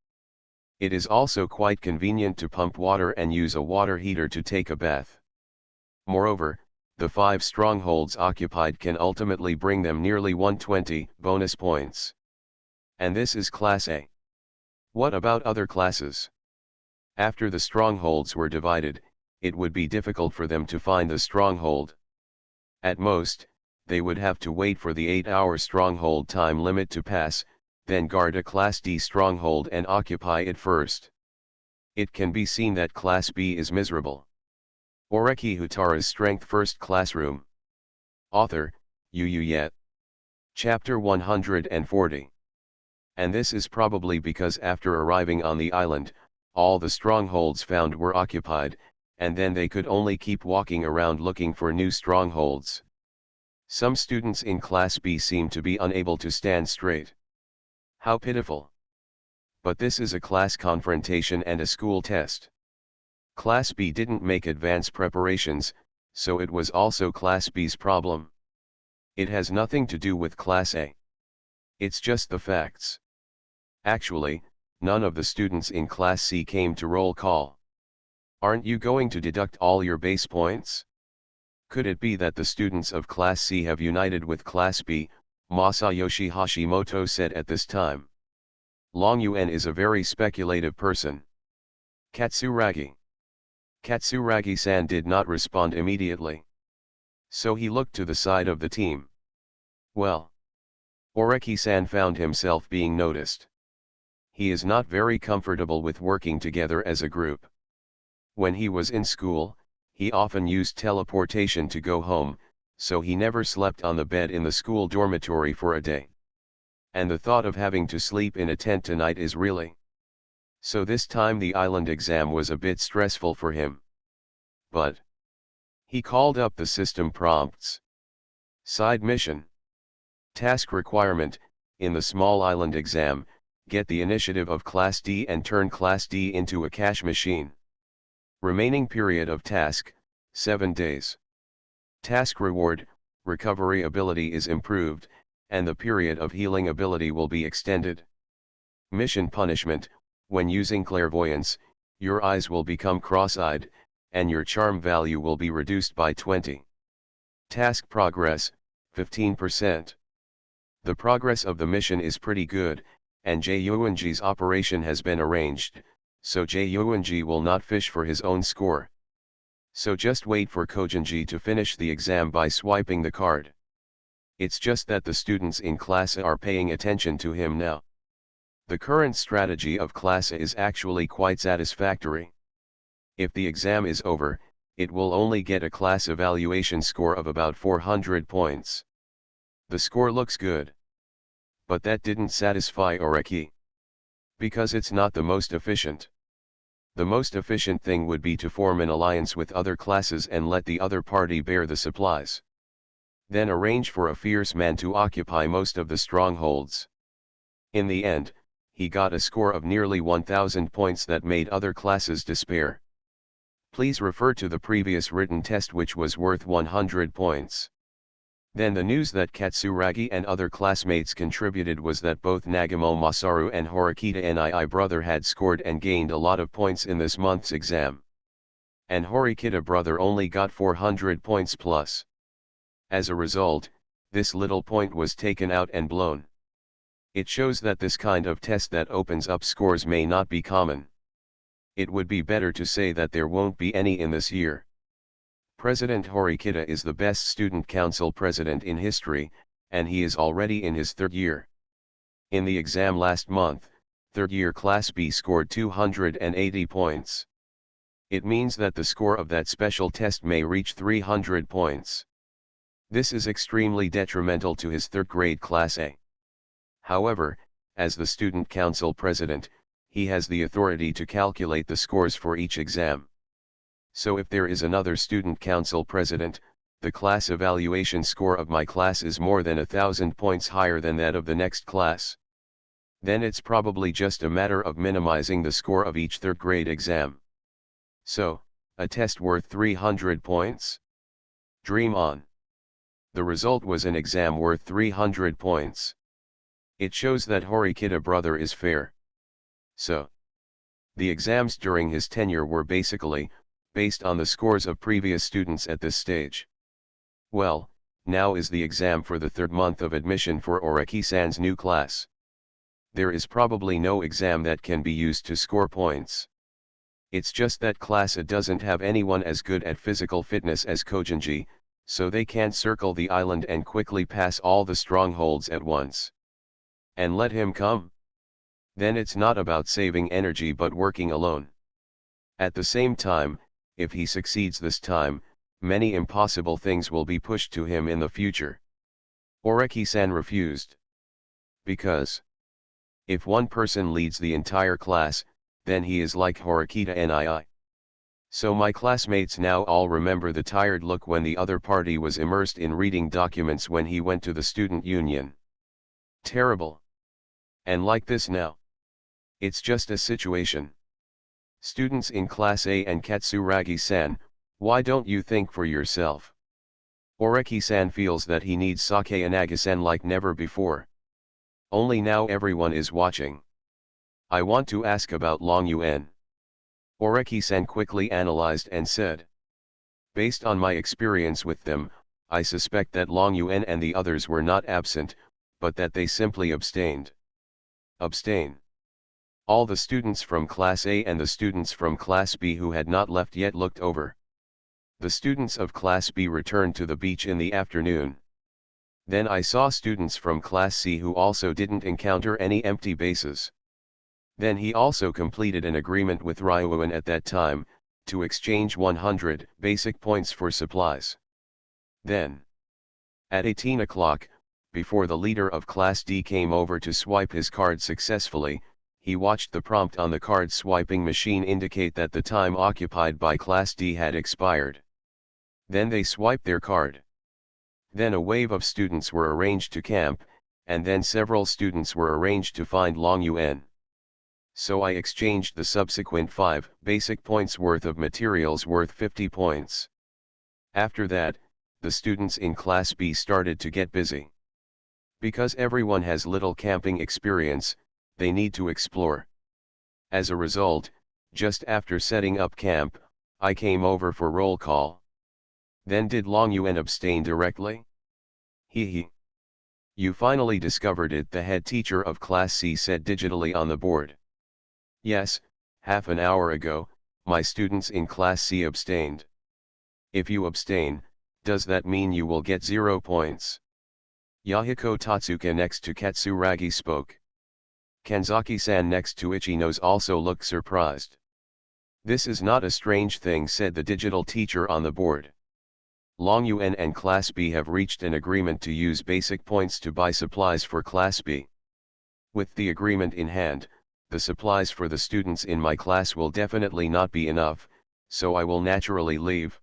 It is also quite convenient to pump water and use a water heater to take a bath. Moreover, the 5 strongholds occupied can ultimately bring them nearly 120 bonus points. And this is Class A. What about other classes? After the strongholds were divided, it would be difficult for them to find the stronghold. At most, they would have to wait for the 8-hour stronghold time limit to pass, then guard a Class D stronghold and occupy it first. It can be seen that Class B is miserable. Oreki Houtarou's Strength First Classroom. Author, Yu Yet. Chapter 140. And this is probably because after arriving on the island, all the strongholds found were occupied, and then they could only keep walking around looking for new strongholds. Some students in Class B seem to be unable to stand straight. How pitiful. But this is a class confrontation and a school test. Class B didn't make advance preparations, so it was also Class B's problem. It has nothing to do with Class A. It's just the facts. Actually, none of the students in Class C came to roll call. Aren't you going to deduct all your base points? Could it be that the students of Class C have united with Class B? Masayoshi Hashimoto said at this time. Long Yuan is a very speculative person. Katsuragi. Katsuragi-san did not respond immediately. So he looked to the side of the team. Well. Oreki-san found himself being noticed. He is not very comfortable with working together as a group. When he was in school, he often used teleportation to go home, so he never slept on the bed in the school dormitory for a day. And the thought of having to sleep in a tent tonight is really. So this time the island exam was a bit stressful for him. But he called up the system prompts. Side mission. Task requirement: in the small island exam, get the initiative of Class D and turn Class D into a cash machine. Remaining period of task, 7 days. Task reward: recovery ability is improved, and the period of healing ability will be extended. Mission punishment: when using clairvoyance, your eyes will become cross-eyed, and your charm value will be reduced by 20. Task progress, 15%. The progress of the mission is pretty good, and Yuanji's operation has been arranged, so Yuanji will not fish for his own score. So just wait for Kojinji to finish the exam by swiping the card. It's just that the students in Class A are paying attention to him now. The current strategy of Class A is actually quite satisfactory. If the exam is over, it will only get a class evaluation score of about 400 points. The score looks good. But that didn't satisfy Oreki. Because it's not the most efficient. The most efficient thing would be to form an alliance with other classes and let the other party bear the supplies. Then arrange for a fierce man to occupy most of the strongholds. In the end, he got a score of nearly 1000 points that made other classes despair. Please refer to the previous written test, which was worth 100 points. Then the news that Katsuragi and other classmates contributed was that both Nagamo Masaru and Horikita Nii brother had scored and gained a lot of points in this month's exam. And Horikita brother only got 400 points plus. As a result, this little point was taken out and blown. It shows that this kind of test that opens up scores may not be common. It would be better to say that there won't be any in this year. President Horikita is the best student council president in history, and he is already in his 3rd year. In the exam last month, 3rd year Class B scored 280 points. It means that the score of that special test may reach 300 points. This is extremely detrimental to his 3rd grade Class A. However, as the student council president, he has the authority to calculate the scores for each exam. So if there is another student council president, the class evaluation score of my class is more than 1000 points higher than that of the next class. Then it's probably just a matter of minimizing the score of each 3rd grade exam. So, a test worth 300 points? Dream on. The result was an exam worth 300 points. It shows that Horikita brother is fair. So, the exams during his tenure were basically based on the scores of previous students at this stage. Well, now is the exam for the 3rd month of admission for Oreki-san's new class. There is probably no exam that can be used to score points. It's just that Class A doesn't have anyone as good at physical fitness as Kojinji, so they can't circle the island and quickly pass all the strongholds at once. And let him come? Then it's not about saving energy but working alone. At the same time, if he succeeds this time, many impossible things will be pushed to him in the future. Oreki-san refused. Because if one person leads the entire class, then he is like Horikita Nii. So my classmates now all remember the tired look when the other party was immersed in reading documents when he went to the student union. Terrible. And like this now. It's just a situation. Students in Class A and Katsuragi-san, why don't you think for yourself? Oreki-san feels that he needs Sake Inaga-san like never before. Only now everyone is watching. I want to ask about Long Yuan. Oreki-san quickly analyzed and said. Based on my experience with them, I suspect that Long Yuan and the others were not absent, but that they simply abstained. Abstain. All the students from Class A and the students from Class B who had not left yet looked over. The students of Class B returned to the beach in the afternoon. Then I saw students from Class C who also didn't encounter any empty bases. Then he also completed an agreement with Ryuan at that time, to exchange 100 basic points for supplies. Then, at 18 o'clock, before the leader of Class D came over to swipe his card successfully, he watched the prompt on the card swiping machine indicate that the time occupied by Class D had expired. Then they swiped their card. Then a wave of students were arranged to camp, and then several students were arranged to find Long Yuan. So I exchanged the subsequent 5 basic points worth of materials worth 50 points. After that, the students in Class B started to get busy. Because everyone has little camping experience, they need to explore. As a result, just after setting up camp, I came over for roll call. Then did Long Yuan abstain directly? He. You finally discovered it, the head teacher of Class C said digitally on the board. Yes, half an hour ago, my students in Class C abstained. If you abstain, does that mean you will get 0 points? Yahiko Tatsuka next to Katsuragi spoke. Kanzaki-san next to Ichino's also looked surprised. This is not a strange thing, said the digital teacher on the board. Long Yuan and Class B have reached an agreement to use basic points to buy supplies for Class B. With the agreement in hand, the supplies for the students in my class will definitely not be enough, so I will naturally leave.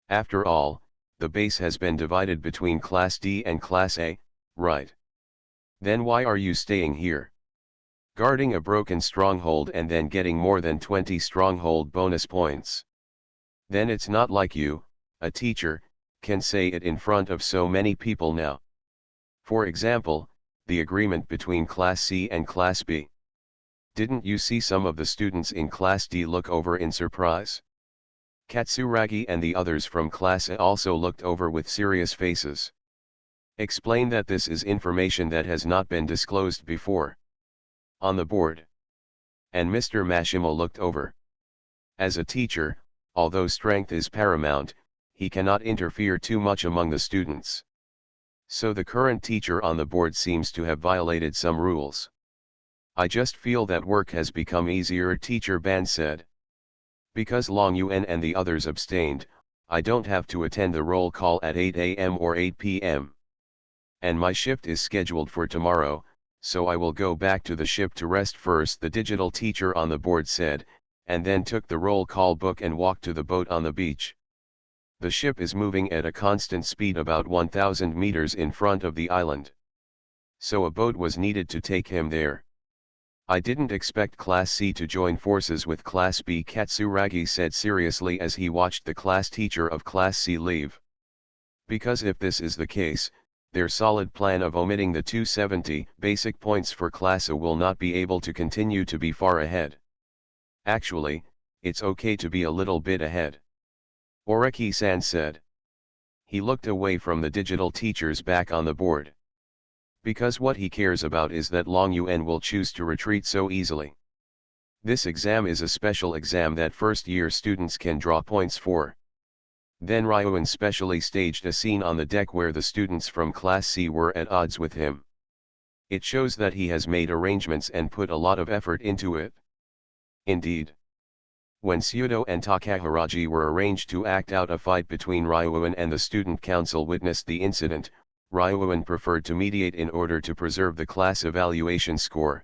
After all, the base has been divided between Class D and Class A, right? Then why are you staying here? Guarding a broken stronghold and then getting more than 20 stronghold bonus points. Then it's not like you, a teacher, can say it in front of so many people now. For example, the agreement between Class C and Class B. Didn't you see some of the students in Class D look over in surprise? Katsuragi and the others from Class A also looked over with serious faces. Explain that this is information that has not been disclosed before. On the board. And Mr. Mashima looked over. As a teacher, although strength is paramount, he cannot interfere too much among the students. So the current teacher on the board seems to have violated some rules. I just feel that work has become easier, Teacher Ban said. Because Long Yuan and the others abstained, I don't have to attend the roll call at 8 a.m. or 8 p.m. And my shift is scheduled for tomorrow, so I will go back to the ship to rest first, the digital teacher on the board said, and then took the roll call book and walked to the boat on the beach. The ship is moving at a constant speed about 1,000 meters in front of the island. So a boat was needed to take him there. I didn't expect Class C to join forces with Class B, Katsuragi said seriously as he watched the class teacher of Class C leave. Because if this is the case, their solid plan of omitting the 270 basic points for Class A will not be able to continue to be far ahead. Actually, it's okay to be a little bit ahead. Oreki-san said. He looked away from the digital teacher's back on the board. Because what he cares about is that Long Yuan will choose to retreat so easily. This exam is a special exam that first-year students can draw points for. Then Ryuan specially staged a scene on the deck where the students from Class C were at odds with him. It shows that he has made arrangements and put a lot of effort into it. Indeed. When Sudo and Takahiraji were arranged to act out a fight between Ryuan and the student council witnessed the incident, Ryuan preferred to mediate in order to preserve the class evaluation score.